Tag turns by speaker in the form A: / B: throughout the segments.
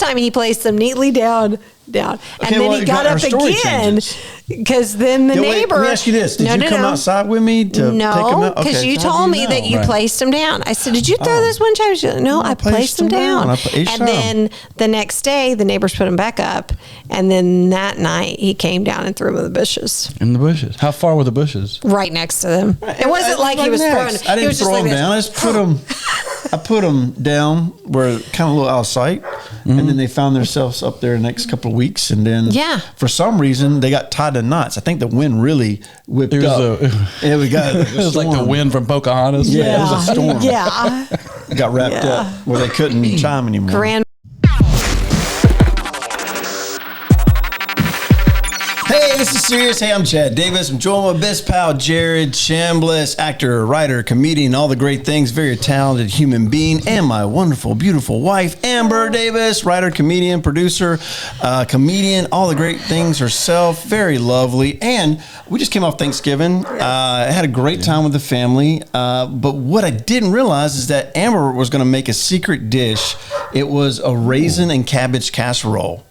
A: time he placed them neatly down. And then he got up again because then the neighbor.
B: Let me ask you this: Did you come outside with me to pick them up?
A: No, because you told me that you placed them down. I said, "Did you throw those one time?" She said, "No, I placed them down." And then the next day, the neighbors put them back up, and then that night he came down and threw them in the bushes.
C: In the bushes? How far were the bushes?
A: Right next to them. It wasn't like he was throwing.
B: I didn't throw them down. I just put them. I put them down where kind of a little out of sight, and then they found themselves up there the next couple of weeks, and then for some reason they got tied to knots. I think the wind really whipped up. It was
C: like the wind from Pocahontas.
B: Yeah, it was a storm.
A: Yeah,
B: it got wrapped up where they couldn't chime anymore. Hey, this is Serious. Hey, I'm Chad Davis. I'm joined with my best pal, Jared Chambliss, actor, writer, comedian, all the great things, very talented human being, and my wonderful, beautiful wife, Amber Davis, writer, comedian, producer, comedian, all the great things herself, very lovely. And we just came off Thanksgiving. I had a great time with the family. But what I didn't realize is that Amber was going to make a secret dish. It was a raisin and cabbage casserole.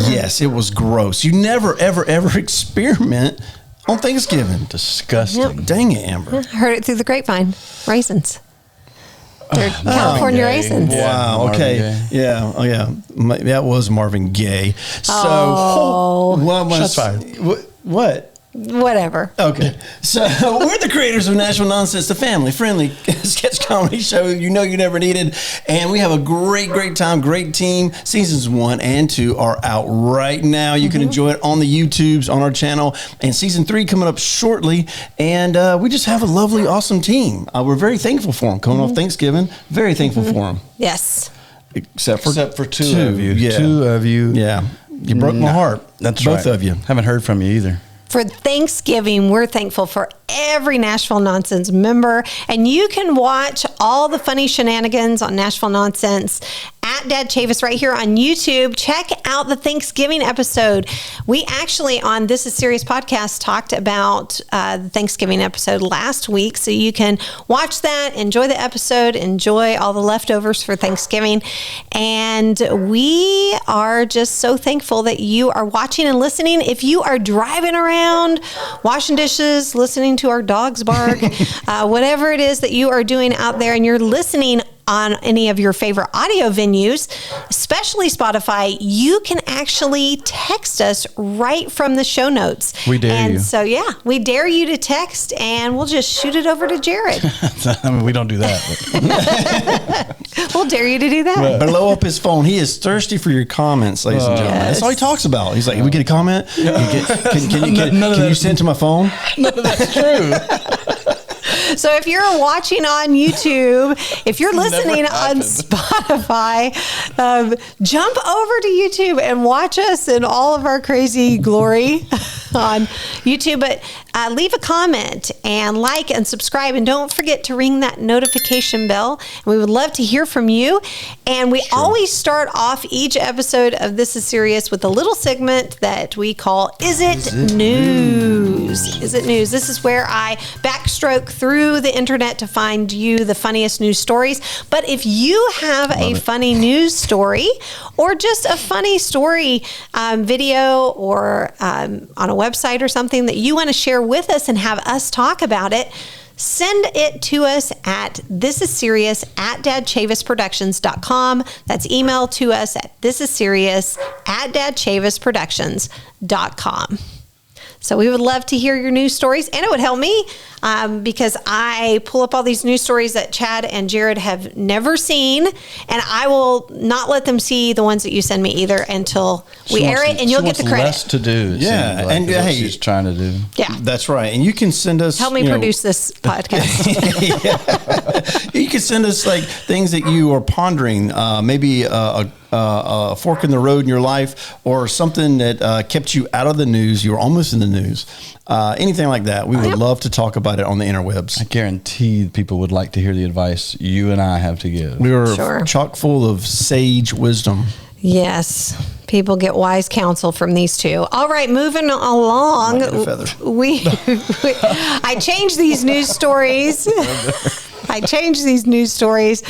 B: Yes, it was gross. You never, ever, ever experiment on Thanksgiving.
C: Disgusting.
A: Yep.
B: Dang it, Amber.
A: I heard it through the grapevine. Raisins. They're California raisins.
B: Wow. Okay. Yeah. Oh, yeah. That was Marvin Gaye. So,
C: shots fired.
B: What?
A: Whatever.
B: Okay. So we're the creators of Nashville Nonsense, the family-friendly sketch comedy show you know you never needed. And we have a great time, great team. Seasons 1 and 2 are out right now. You can enjoy it on the YouTubes, on our channel. And season 3 coming up shortly. And we just have a lovely, awesome team. We're very thankful for them. Coming off Thanksgiving, very thankful for them.
A: Yes.
B: Except for
C: two of you.
B: Yeah.
C: 2 of you.
B: Yeah. You broke my heart.
C: That's
B: both of you.
C: Haven't heard from you either.
A: For Thanksgiving, we're thankful for every Nashville Nonsense member. And you can watch all the funny shenanigans on Nashville Nonsense at Dad Chavis right here on YouTube. Check out the Thanksgiving episode. We actually, on This Is Serious podcast, talked about the Thanksgiving episode last week. So you can watch that, enjoy the episode, enjoy all the leftovers for Thanksgiving. And we are just so thankful that you are watching and listening. If you are driving around, washing dishes, listening to our dogs bark, whatever it is that you are doing out there and you're listening on any of your favorite audio venues, especially Spotify, you can actually text us right from the show notes.
C: We dare you.
A: And so, we dare you to text, and we'll just shoot it over to Jared.
C: I mean, we don't do that.
A: We'll dare you to do that.
B: Blow up his phone. He is thirsty for your comments, ladies and gentlemen. That's all he talks about. He's like, we get a comment? Can you send it to my phone?
C: No, that's true.
A: So if you're watching on YouTube, if you're listening on Spotify, jump over to YouTube and watch us in all of our crazy glory on YouTube. But leave a comment and like and subscribe. And don't forget to ring that notification bell. And we would love to hear from you. And we always start off each episode of This Is Serious with a little segment that we call Is It News? Is It News? This is where I backstroke through the internet to find you the funniest news stories. But if you have a funny news story or just a funny story video or on a website or something that you want to share with us and have us talk about it, send it to us at thisisserious@dadchavisproductions.com. That's email to us at thisisserious@dadchavisproductions.com. So we would love to hear your news stories, and it would help me because I pull up all these news stories that Chad and Jared have never seen, and I will not let them see the ones that you send me either until we air it, and you'll get the credit.
C: Less to do.
B: Yeah,
C: like,
B: and
C: what she's trying to do.
A: Yeah,
B: that's right. And you can send us.
A: Help me produce this podcast.
B: You can send us like things that you are pondering, maybe a fork in the road in your life, or something that kept you out of the news. You were almost in the news. Anything like that. We would love to talk about it on the interwebs.
C: I guarantee people would like to hear the advice you and I have to give.
B: We are chock full of sage wisdom.
A: Yes. People get wise counsel from these two. All right, moving along. I changed these news stories. I changed these news stories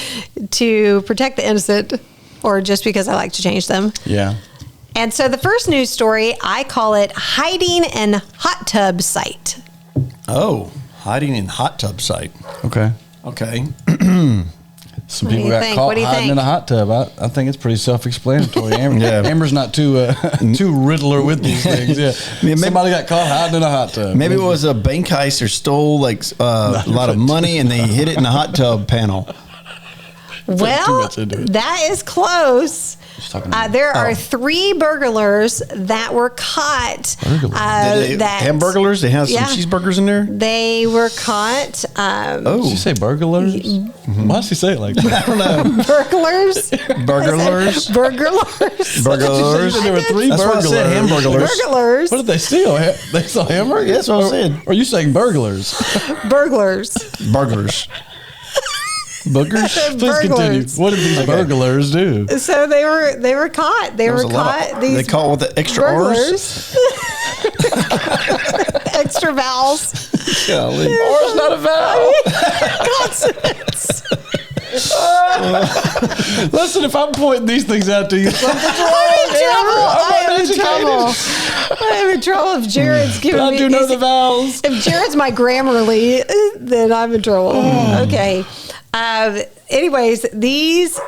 A: to protect the innocent. or just because I like to change them.
C: Yeah.
A: And so the first news story, I call it hiding in hot tub site.
B: Oh, hiding in hot tub site.
C: Okay.
B: Okay.
C: Some
A: What do
C: people
A: you
C: got
A: think?
C: caught
A: What do you
C: hiding
A: think?
C: in a hot tub. I think it's pretty self-explanatory. Amber,
B: Yeah.
C: Amber's not too riddler with these things. Yeah.
B: Maybe-
C: Somebody got caught hiding in a hot tub.
B: Maybe it was a bank heist or stole like a lot of money and they hid it in the hot tub panel.
A: Well,
C: much into it.
A: that is close.
C: talking about-
A: There are 3 burglars that were caught.
B: Did they hamburglers? They have some
A: Yeah.
B: cheeseburgers in there?
A: They were caught.
C: Did she say burglars? Why did she say it like that?
B: I don't know.
A: Burglars.
B: Burglars?
A: Burglars.
B: Burglars?
C: There were 3
B: That's why I
C: burglars.
B: said hamburglars.
A: Burglars.
C: What did they steal? They stole hamburgers?
B: Yeah, that's what I said.
C: Or are you saying burglars?
A: Burglars.
B: Burglars.
C: Boogers? Please continue.
A: Burglars.
C: What did these burglars do?
A: So they were caught. They were caught. These
B: They caught with the extra R's?
A: burglars. Extra vowels.
B: Golly.
C: R's not a vowel.
A: Consonants.
C: Listen, if I'm pointing these things out to you, something's wrong.
A: I'm in trouble. I'm in trouble if Jared's giving
C: But I
A: me.
C: do know the vowels.
A: If Jared's my Grammarly, then I'm in trouble. Okay. Anyways, these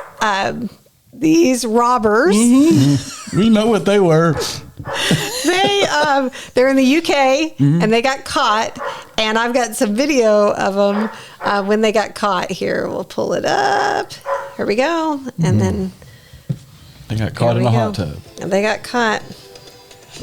A: robbers,
C: We know what they were.
A: they're in the UK and they got caught. And I've got some video of them when they got caught. Here, we'll pull it up. Here we go. And then
C: They got caught in a hot tub.
A: And they got caught.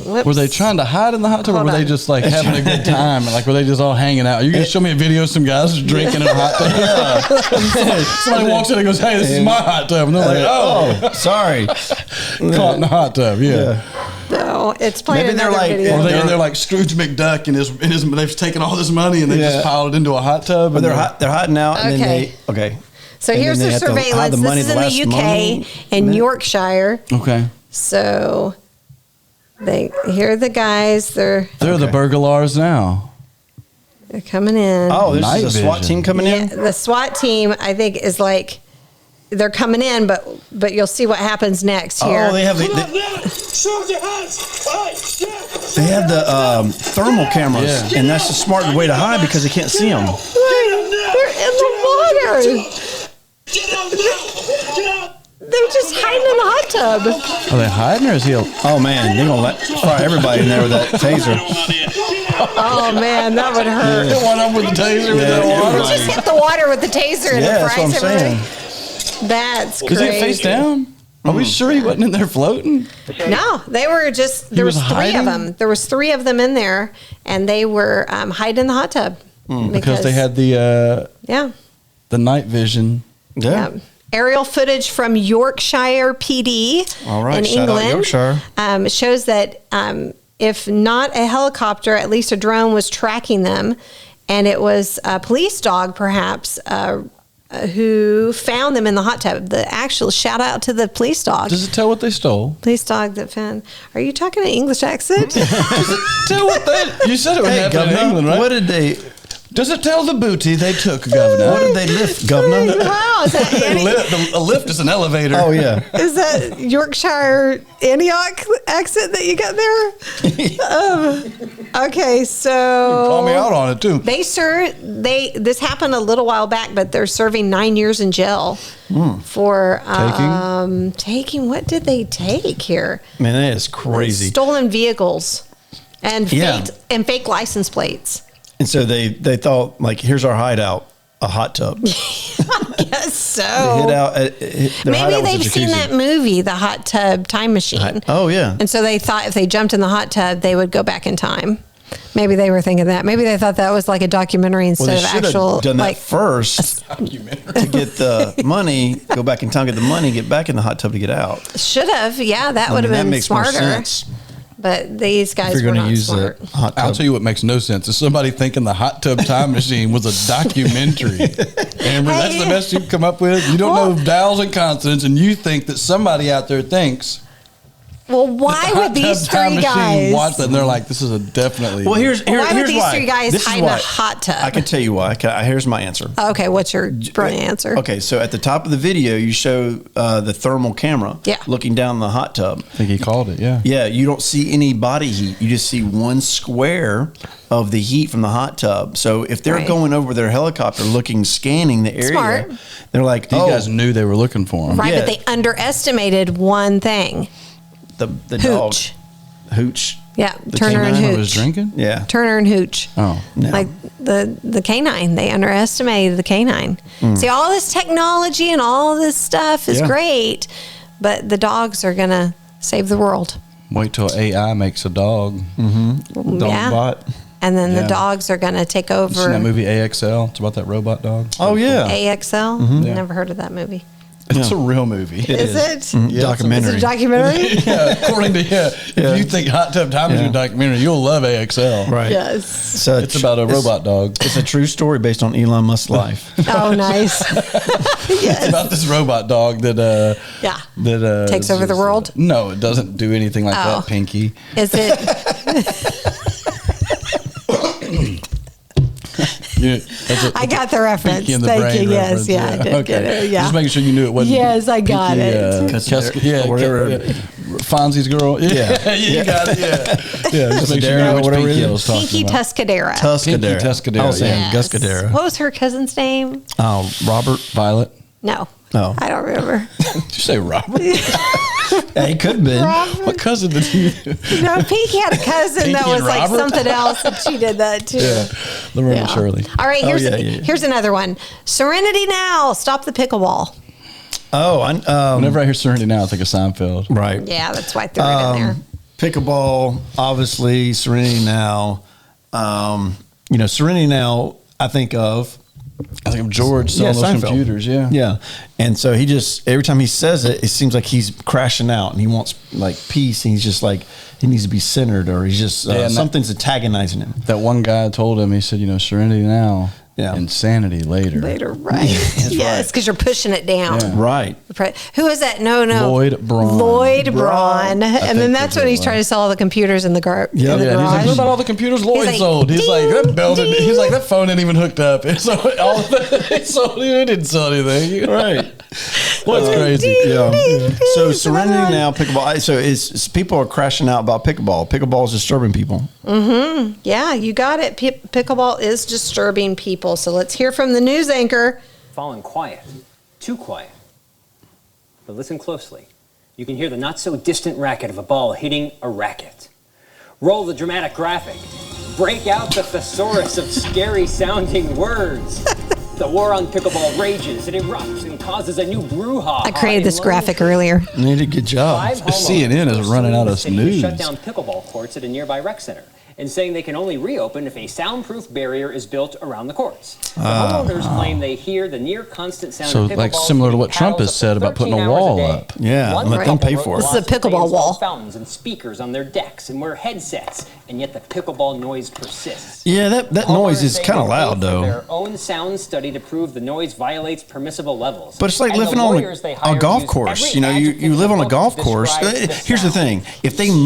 A: Whoops.
C: Were they trying to hide in the hot tub, or
A: Hold
C: were they
A: on.
C: just like having a good time? And like, were they just all hanging out? Are you gonna show me a video of some guys drinking in a hot tub? Somebody walks in and goes, "Hey, this is my hot tub," and they're like, "Oh,
B: Sorry.
C: caught in the hot tub." Yeah.
A: No, it's playing
B: Maybe they're
A: another
B: like-
A: video.
C: Or they're like Scrooge McDuck, and they've taken all this money and they
B: Yeah.
C: just piled it into a hot tub.
B: But
C: And
B: they're hiding out and then
A: Okay.
B: okay.
A: So
B: And
A: here's
B: then
A: the
B: they have to hide
A: surveillance.
B: the money
A: This is
B: the
A: in
B: last
A: the UK
B: moment.
A: in Yorkshire.
C: Okay.
A: So here are the guys. They're
C: They're the burglars now.
A: coming in.
B: Oh, this
C: Night
B: is a SWAT
C: vision.
B: team coming
A: Yeah,
B: in?
A: the SWAT team, I think, is like they're coming in, but you'll see what happens next here.
B: Oh, they have the thermal cameras,
C: Yeah.
B: and that's a smart way to hide because they can't see them.
A: They're in the water. They're just hiding in the hot tub.
C: Are they hiding, or is he?
B: Oh man, they're gonna fire everybody in there with that taser.
A: Oh man, that would hurt.
C: Hit one up with the taser with that water.
B: everybody.
A: Just hit the water with the taser and
B: Yeah,
A: it
B: that's what I'm
A: fries everything.
B: saying.
A: That's
C: Is
A: great.
C: he face down? Are we sure he wasn't in there floating?
A: No, they were just there
C: was
A: was 3
C: hiding?
A: of them. There was 3 of them in there, and they were hiding in the hot tub
C: Because they had the night vision.
A: yeah. Aerial footage from Yorkshire PD
B: All right,
A: in
B: shout out
A: England
B: Yorkshire.
A: shows that if not a helicopter, at least a drone was tracking them, and it was a police dog, perhaps. Who found them in the hot tub? The actual shout out to the police dog.
C: Does it tell what they stole?
A: Police dog that found. Are you talking an English accent?
C: Tell what they. You said it would
B: Hey,
C: happen in
B: Governor,
C: England, right?
B: what did they?
C: Does it tell the booty they took, Governor?
B: What did they lift, Governor?
A: Wow, is that
C: A lift is an elevator.
B: Oh yeah.
A: Is that Yorkshire Antioch accent that you got there? Okay, so
C: Call me out on it too.
A: this happened a little while back, but they're serving 9 years in jail for taking. What did they take here?
B: Man, that is crazy.
A: Stolen vehicles and
B: Yeah.
A: fake license plates.
B: And so they thought, like, here's our hideout, a hot tub.
A: I guess so.
B: They hid out. Their
A: Maybe
B: hideout was a
A: they've seen
B: jacuzzi.
A: that movie, The Hot Tub Time Machine.
B: Oh yeah.
A: And so they thought if they jumped in the hot tub, they would go back in time. Maybe they were thinking that. Maybe they thought that was like a documentary
B: Well,
A: instead
B: they
A: of
B: should
A: actual
B: have done that
A: like
B: first to get the money, go back in time, get the money, get back in the hot tub to get out.
A: should have. Yeah, that would
B: I mean,
A: have
B: that
A: been
B: makes more
A: smarter.
B: sense.
A: But these guys
B: If you're
A: were
B: going to
A: not
B: use
A: smart.
B: the hot
C: I'll
B: tub.
C: tell you what makes no sense is somebody thinking the hot tub time machine was a documentary. Amber, that's the best you've come up with. You don't know vowels and consonants, and you think that somebody out there thinks
A: Well, why would these three guys
C: watch that? And they're like, this is a definitely.
B: Well, here's
A: why would these
B: why.
A: three guys
B: This is
A: hide in a
B: why.
A: hot tub?
B: I can tell you why. Here's my answer.
A: Okay, what's your brilliant answer?
B: Okay, so at the top of the video, you show the thermal camera looking down the hot tub.
C: I think he called it, yeah.
B: Yeah, you don't see any body heat. You just see one square of the heat from the hot tub. So if they're going over their helicopter scanning the area,
A: Smart.
B: they're like,
C: These guys knew they were looking for him.
A: Right,
B: Yeah.
A: but they underestimated one thing.
B: the
A: Hooch.
B: dog. Hooch.
A: Yeah,
B: The
A: Turner and
B: canine
C: Who was
A: Hooch.
C: drinking?
B: Yeah.
A: Turner and Hooch.
C: Oh.
B: No.
A: Like the canine. They underestimated the canine. See, all this technology and all this stuff is
B: Yeah.
A: great, but the dogs are going to save the world.
C: Wait till AI makes a dog.
B: Dog
A: Yeah.
B: bot.
A: And then the
C: Yeah.
A: dogs are going to take
C: You seen that
A: over
C: movie AXL? It's about that robot dog.
B: Oh, yeah.
A: AXL.
C: Yeah.
A: Never heard of that movie.
C: It's a real movie.
A: Is it?
C: Yeah,
B: Documentary.
A: Is it a documentary?
C: Yeah, according to if you think Hot Tub Time is your documentary, you'll love AXL.
B: Right.
A: Yes.
B: So
C: It's about a robot dog.
B: It's a true story based on Elon Musk's life.
A: Oh, nice.
C: It's
A: Yes.
C: about this robot dog that
A: Yeah.
C: that
A: Takes over the world?
C: No, it doesn't do anything like
A: Oh.
C: that, Pinky.
A: Is it? I got the reference.
C: Pinky in the
A: Thank
C: brain
A: you. Yes.
C: reference,
A: Yeah, I did get it. Yeah.
C: Just making sure you knew it wasn't.
A: Yes, I got
C: Pinky,
A: it.
C: Yeah,
B: Whatever.
C: Fonzie's girl. Yeah,
B: Yeah.
C: you got it. Yeah, just make sure you know which
B: Whatever it
C: Pinky I
B: is.
C: was talking
A: Pinky
C: about.
A: Tuscadera.
B: Tuscadera.
C: Pinky Tuscadera,
B: I was saying
A: Yes.
B: Guscadera.
A: What was her cousin's name?
B: Oh, Robert.
C: Violet.
A: No.
B: Oh.
A: I don't remember.
C: Did you say Robert?
B: Yeah, he could have been.
C: What cousin did you?
A: No, Pinky had a cousin that
C: Pinky
A: was
C: and
A: like
C: Robert?
A: something else, and she did that too.
C: Yeah, Laverne and
A: Yeah.
C: Shirley.
A: All right, here's
B: yeah.
A: here's another one. Serenity now. Stop the pickleball.
B: Oh,
C: Whenever I hear Serenity now, I think of Seinfeld.
B: right.
A: Yeah, that's why I threw it in there.
B: Pickleball, obviously, Serenity Now. Serenity Now, I think of.
C: I think of George selling those
B: Seinfeld.
C: computers. Yeah.
B: Yeah. And so he just, every time he says it, it seems like he's crashing out and he wants like peace. And he's just like, he needs to be centered or he's just,
C: and
B: something's antagonizing him.
C: That one guy told him, he said, Serenity now,
B: Yeah.
C: insanity later.
A: Later, right? Yes, because you're pushing it down.
C: Yeah.
B: Right.
A: Who is that? No.
C: Lloyd Braun.
A: Lloyd Braun. And then
C: think
A: that's
C: that's
A: when he's
C: what it
A: trying to sell all the computers in the,
B: Yep.
A: in the
C: Yeah, he's like,
A: garage.
C: what about all the computers Lloyd
A: like,
C: sold? He's like,
A: ding,
C: that building.
A: ding.
C: He's like, that phone ain't even hooked up. And so all of that, he didn't sell anything.
B: Right.
C: What's crazy?
B: Yeah. So
A: ding.
B: Serenity Now, pickleball. So is people are crashing out about pickleball. Pickleball is disturbing people.
A: Yeah, you got it. Pickleball is disturbing people. So let's hear from the news anchor.
D: Fallen quiet, too quiet. But listen closely. You can hear the not-so-distant racket of a ball hitting a racket. Roll the dramatic graphic. Break out the thesaurus of scary-sounding words. The war on pickleball rages. It erupts and causes a new brouhaha.
A: I created this
D: in
A: graphic
D: London.
A: earlier.
B: You did a good job.
D: Five homeowners
C: CNN is
D: are
C: running
D: suing
C: out
D: the
C: of
D: city to
C: news.
D: shut down pickleball courts at a nearby rec center and saying they can only reopen if a soundproof barrier is built around the courts. The homeowners claim they hear the near constant sound
C: So,
D: of pickleball
C: like, similar to what Trump has said about putting a wall up.
B: Yeah,
D: One
B: let them
D: couple
B: pay
D: wrote
B: for it.
A: This is a
D: laws that
A: pickleball
D: install
A: wall.
D: Fountains and speakers on their decks and wear headsets, and yet the pickleball noise persists.
B: Yeah, that noise
D: Homeowners
B: is
D: say
B: kind of
D: they
B: loud
D: paid for
B: though.
D: Their own sound study to prove the noise violates permissible levels.
B: But it's like
D: And the
B: living on
D: lawyers they
B: a
D: hired
B: golf
D: use
B: course.
D: every
B: You know, you
D: adjective
B: live
D: in
B: on
D: the
B: a
D: book
B: golf
D: to
B: course.
D: describe the
B: Here's the
D: sound.
B: thing: if they
D: They call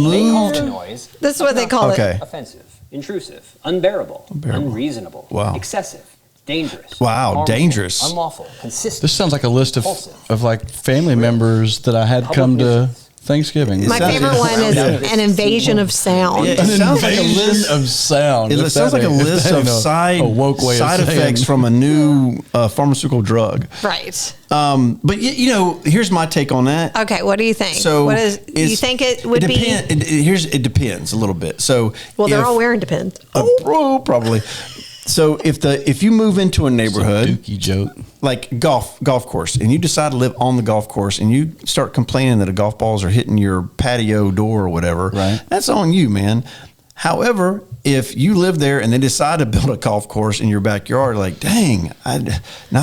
B: moved,
D: the noise
A: This is what they call
B: Okay.
A: it.
D: offensive, intrusive, unbearable, unreasonable,
B: Wow.
D: excessive, dangerous.
B: Wow,
D: harmful,
B: dangerous.
D: unlawful, consistent.
C: This sounds like a list
D: Impulsive.
C: of like family members that I had
D: Public
C: come to
D: nuisance.
C: Thanksgiving.
A: My
B: sounds-
A: favorite one is
B: Yeah.
A: an invasion of sound.
B: Yeah, it
C: An
B: sounds like a
C: invasion
B: list
C: of sound.
B: It
C: If
B: sounds
C: that
B: like a
C: ain't- if
B: list
C: that
B: of
C: ain't a woke way of
B: side
C: saying-
B: effects from a new pharmaceutical drug.
A: Right.
B: But here's my take on that.
A: Okay, what do you think?
B: So
A: what is you think it would be?
B: It depends a little bit. So
A: Well, they're
B: if-
A: all wearing Depends.
B: probably. So if you move into a neighborhood,
C: Dookie joke.
B: like golf course, and you decide to live on the golf course, and you start complaining that the golf balls are hitting your patio door or whatever,
C: Right.
B: that's on you, man. However, if you live there and they decide to build a golf course in your backyard, like, dang, now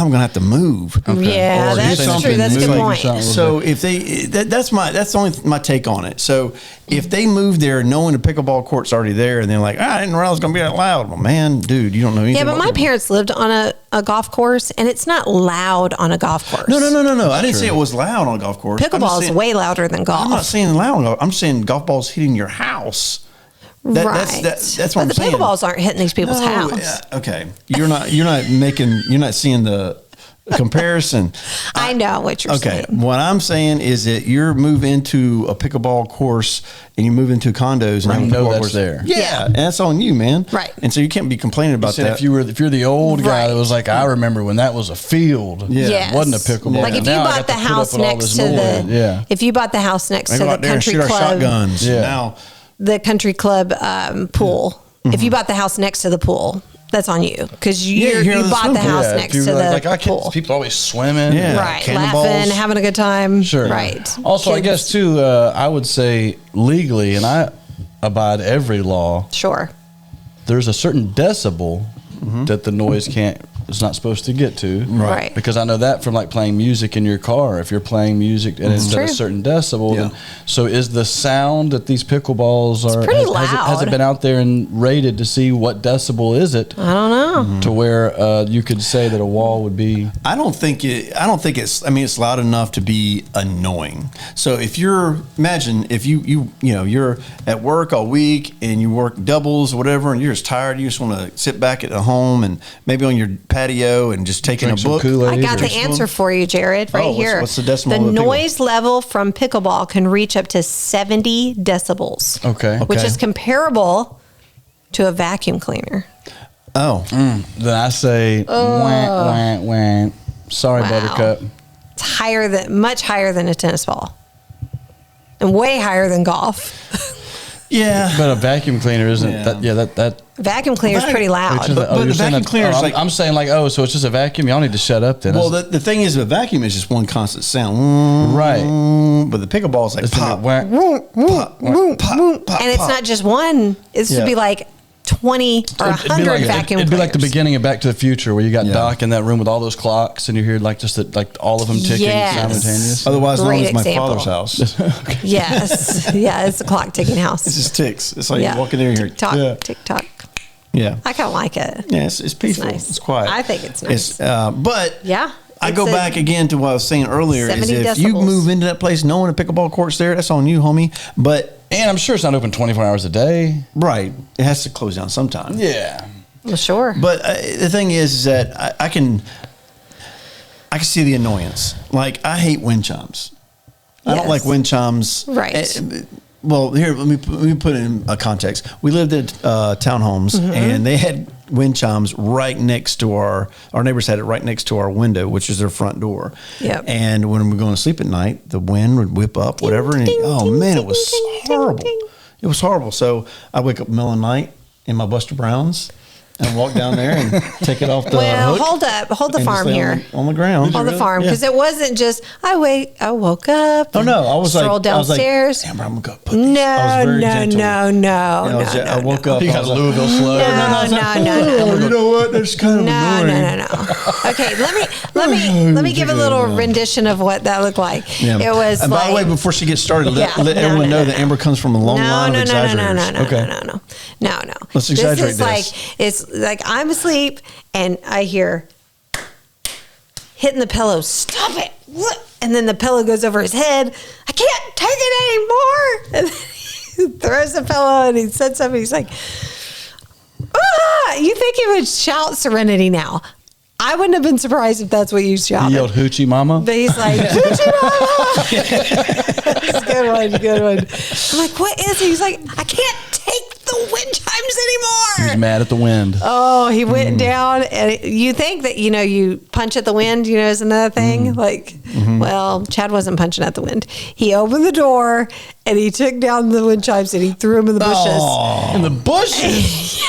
B: I'm going to have to move.
A: Yeah,
B: Or do
A: that's
B: something
A: true. That's a good
B: new.
A: point.
B: So if that's only my take on it. So if they move there knowing the pickleball court's already there and they're like, I didn't realize it was going to be that loud. Well, man, dude, you don't know anything.
A: Yeah, but
B: about
A: my
B: pickleball.
A: parents lived on a golf course, and it's not loud on a golf course.
B: No. I didn't say it was loud on a golf course.
A: Pickleball is way louder than golf.
B: I'm not saying loud on golf. I'm saying golf balls hitting your house.
A: Right.
B: That's what
A: but
B: I'm
A: the
B: saying.
A: pickleballs aren't hitting these people's
B: No,
A: house.
B: okay. You're not seeing the comparison.
A: I know what you're saying.
B: Okay. What I'm saying is that you move into a pickleball course and you move into condos and have a
C: know
B: pickleball
C: that's
B: course
C: there.
B: Yeah, and that's on you, man.
A: Right.
B: And so you can't be complaining about
C: Said
B: that.
C: if you're the old guy that
A: Right.
C: was like, I remember when that was a field.
B: Yeah.
A: Yes.
C: It wasn't a pickleball.
A: Like if you
C: Now I
A: bought
C: got
A: the
C: to put
A: house
C: up with all
A: next
C: this
A: to the,
C: noise. Yeah.
A: if you bought the house next
B: They
A: to
B: go
A: the
B: out there and
A: country
B: shoot our
A: club,
B: shotguns.
C: Yeah.
B: Now,
A: the country club pool. If you bought the house next to the pool, that's on you because
B: you hear
A: you
B: the
A: bought
B: swim
A: the
B: pool.
A: house
C: Yeah,
A: next
C: if
A: to
C: you
A: the
C: were like, I can't-
A: pool.
C: people always swimming.
B: Yeah.
A: Right,
B: Cannonballs.
A: laughing, having a good time.
C: Sure.
A: Right.
C: Also, I
A: Kids-
C: guess too, I would say legally, and I abide every law.
A: Sure.
C: There's a certain decibel that the noise is not supposed to get to.
A: Right.
C: Because I know that from like playing music in your car. If you're playing music and it's at a
A: True.
C: certain decibel,
B: Yeah.
C: then, so is the sound that these pickleballs are?
A: pretty
C: Has it
A: loud.
C: been out there and rated to see what decibel is it?
A: I don't know.
C: To where you could say that a wall would be.
B: I don't think it's. I mean, it's loud enough to be annoying. So if imagine if you're at work all week and you work doubles or whatever, and you're just tired, you just want to sit back at home and maybe on your patio and just taking
C: Drink
B: a
C: some
B: book.
C: Kool-Aid.
A: I got the
B: Drink some-
A: answer for you, Jared, right
B: Oh,
A: here.
B: what's the decimal
A: The
B: of a pickle?
A: noise level from pickleball can reach up to 70 decibels.
C: Okay.
A: Which
B: Okay.
A: is comparable to a vacuum cleaner.
B: Oh,
C: Then I say, wah, wah, wah. Sorry,
A: Wow.
C: Buttercup.
A: It's much higher than a tennis ball. And way higher than golf.
B: yeah.
C: But a vacuum cleaner isn't.
B: Yeah.
C: That
A: Vacuum cleaner is pretty loud.
C: Which is
B: But
C: you're
B: the
C: saying
B: vacuum cleaner is
C: I'm,
B: like-
C: I'm saying like, oh, so it's just a vacuum. Y'all need to shut up then.
B: Well, the thing is, the vacuum is just one constant sound.
C: Right.
B: But the pickleball is like
C: It's
B: pop,
C: like,
B: pop, pop, pop,
A: And it's
B: pop.
A: not just one. It's
B: Yeah.
A: to be like 20 or 100 vacuum
C: it'd be like the
A: cleaners.
C: beginning of Back to the Future where you got
B: Yeah.
C: Doc in that room with all those clocks and you hear like like all of them ticking
A: Yes.
C: simultaneous.
B: Otherwise known
A: Great
B: as my
A: example.
B: father's house.
A: Yes. Yeah, it's a clock ticking house.
B: It's just ticks. It's like
A: yeah.
B: you walk in there and you hear,
A: Tick tock,
B: yeah.
A: tick tock.
B: Yeah.
A: I kind of like it.
B: Yeah, it's peaceful.
A: nice.
B: It's quiet.
A: I think it's nice.
B: But
A: Yeah,
B: I
A: it's
B: go
A: a-
B: back again to what I was saying earlier. Is
A: 70
B: if you
A: decibels.
B: move into that place knowing a pickleball court's there, that's on you, homie. But
C: And I'm sure it's not open 24 hours a day.
B: right, it has to close down sometime.
C: Yeah.
A: Well, sure.
B: But the thing is that I can see the annoyance. Like I hate wind chimes. I don't
A: Yes.
B: like wind chimes.
A: Right.
B: Well, here let me put it in a context. We lived at townhomes,
A: Mm-hmm.
B: and they had wind chimes right next to our neighbors had it right next to our window, which is their front door.
A: Yep.
B: And when we were going to sleep at night, the wind would whip up, whatever. And
A: ding,
B: oh
A: ding,
B: man,
A: ding,
B: it was
A: ding, ding,
B: horrible.
A: ding.
B: It was horrible. So I wake up in the middle of the night in my Buster Browns and walk down there and take it off the
A: well,
B: hook.
A: hold the
B: and
A: farm
B: just lay
A: here.
B: on the ground.
A: On the farm, because it wasn't just I woke up.
B: Oh no! I was
A: strolled downstairs.
B: Amber, I'm gonna go put these. I was
A: No,
B: very
A: no,
B: gentle.
A: no,
B: And
A: no,
B: I, was,
A: no,
B: I woke up.
C: You
B: I
C: got
B: was like,
C: Louisville slow.
A: No.
B: you know what? That's kind of
A: No,
B: annoying.
A: no. Okay, let me give a little rendition of what that looked like.
B: Yeah.
A: It was
B: And
A: like,
B: by the way, before she gets started, let
A: Yeah,
B: everyone
A: no,
B: know
A: no,
B: that Amber comes from a long line of exaggerators.
A: No.
B: Let's exaggerate
A: This is
B: this.
A: like it's like I'm asleep and I hear hitting the pillow. Stop it! What? And then the pillow goes over his head. I can't take it anymore. And then he throws the pillow and he said something. He's like, "Ah!" You think he would shout Serenity now? I wouldn't have been surprised if that's what you
C: He
A: shouted.
C: yelled Hoochie Mama.
A: But he's like, Hoochie Mama. It's a good one. I'm like, what is it? He's like, I can't take the wind chimes
C: He was
A: anymore.
C: mad at the wind.
A: Oh, he went down, and you think that, you punch at the wind, is another thing. Like, well, Chad wasn't punching at the wind. He opened the door, and he took down the wind chimes, and he threw them in the bushes.
C: In the bushes.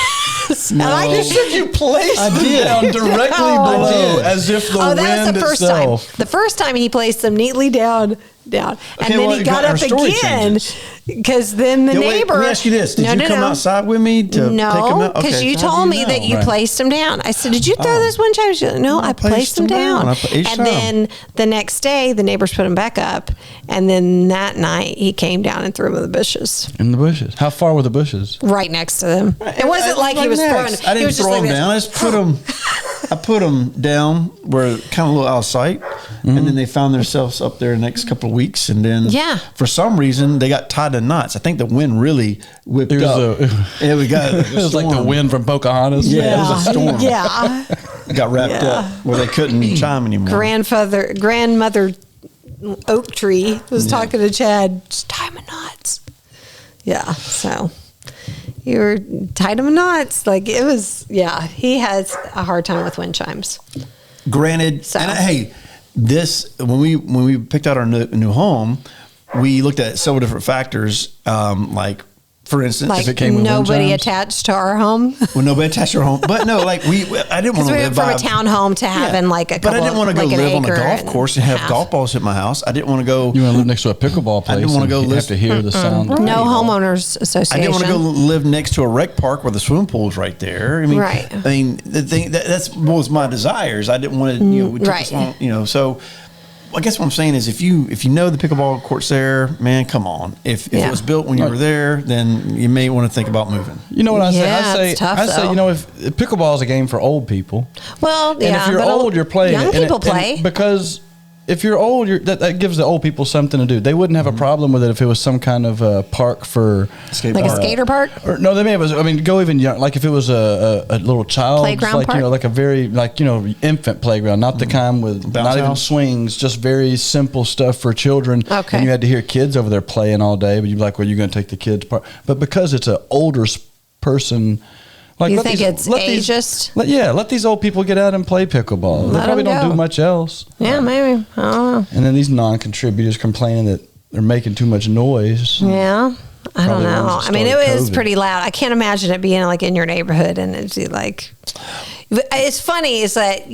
A: And I
C: You
A: just
C: said you placed them down directly
A: No.
C: below as if the
A: that was
C: wind
A: the first
C: itself.
A: time. The first time he placed them neatly down, down. And
B: Okay,
A: then
B: well,
A: he got
B: our
A: up
B: story
A: again
B: changes.
A: because then the neighbor.
B: Let me ask you this: Did you come outside with me to take him
A: No,
B: out?
A: because
B: Okay,
A: you
B: so how
A: told
B: do
A: me that you
C: Right.
A: placed him down. I said, "Did you throw those wind chimes?" She said, no, I placed him down.
B: Each
A: And
B: time.
A: then the next day, the neighbors put him back up. And then that night, he came down and threw him in the bushes,
C: In the bushes. How far were the bushes?
A: right next to them. It wasn't like he was throwing.
B: I
A: he
B: didn't
A: was just
B: throw him
A: like this.
B: down. I just put him. I put them down where kind of a little out of sight, and then they found themselves up there the next couple of weeks, and then
A: Yeah.
B: for some reason they got tied to knots. I think the wind really whipped
C: It was
B: up. Yeah, we got
C: It was like the
B: storm.
C: wind from Pocahontas.
B: Yeah, it was a storm.
A: Yeah.
B: Got wrapped
A: Yeah.
B: up where they couldn't chime anymore.
A: Grandmother oak tree was talking to Chad, just tie him in knots. Yeah, so you were tied him in knots. Like it was, yeah, he has a hard time with wind chimes.
B: Granted,
A: So-
B: and hey, this when we picked out our new home, we looked at several different factors, like. For instance,
A: Like
C: If it came with wind
A: nobody
C: chimes?
A: attached to our home.
B: well, nobody attached our home, but no, like I didn't want
A: Because
B: to
A: we
B: live
A: went from
B: by
A: a townhome to having like a
B: But
A: couple
B: I didn't want to go
A: like an
B: live on a
A: acre
B: golf
A: and
B: course and have
A: half.
B: golf balls at my house. I didn't want to go.
C: You want to live next to a pickleball place.
B: I didn't want to go
C: and you have
B: listen-
C: to hear the sound. of
A: No
C: pickleball.
A: homeowners
B: I
A: association.
B: didn't want to go live next to a rec park where the swimming pool's right there. I mean,
A: Right.
B: I mean, the thing that's what was my desires. I didn't want to, we took
A: Right.
B: us on, so. I guess what I'm saying is, if you know the pickleball court's there, man, come on. If
A: Yeah.
B: it was built when you were there, then you may want to think about moving.
C: You know what I say?
A: Yeah,
C: I
A: it's tough,
C: say,
A: though.
C: if pickleball is a game for old people.
A: Well,
C: And
A: yeah.
C: if you're
A: but
C: old, you're playing
A: Young
C: it.
A: people
C: And
A: play.
C: because if you're old, that gives the old people something to do. They wouldn't have a problem with it if it was some kind of park for
A: Like a skater park?
C: Or no, they may have. I mean, go even young. Like if it was a little child
A: Playground
C: like
A: park?
C: like a very infant playground, not the kind with
B: Bounce
C: not even
B: house?
C: swings, just very simple stuff for children.
A: Okay.
C: And you had to hear kids over there playing all day, but you'd be like, well, you're going to take the kids part. But because it's an older person. Like
A: You
C: let
A: think it's ageist?
C: Let these old people get out and play pickleball. They
A: Let
C: probably
A: 'em
C: don't
A: go.
C: do much else.
A: Yeah, maybe. I don't know.
C: And then these non-contributors complaining that they're making too much noise.
A: Yeah. I don't
C: Probably
A: know.
C: ones that
A: I mean, it
C: started
A: was
C: COVID.
A: pretty loud. I can't imagine it being like in your neighborhood and it's like. It's funny is that,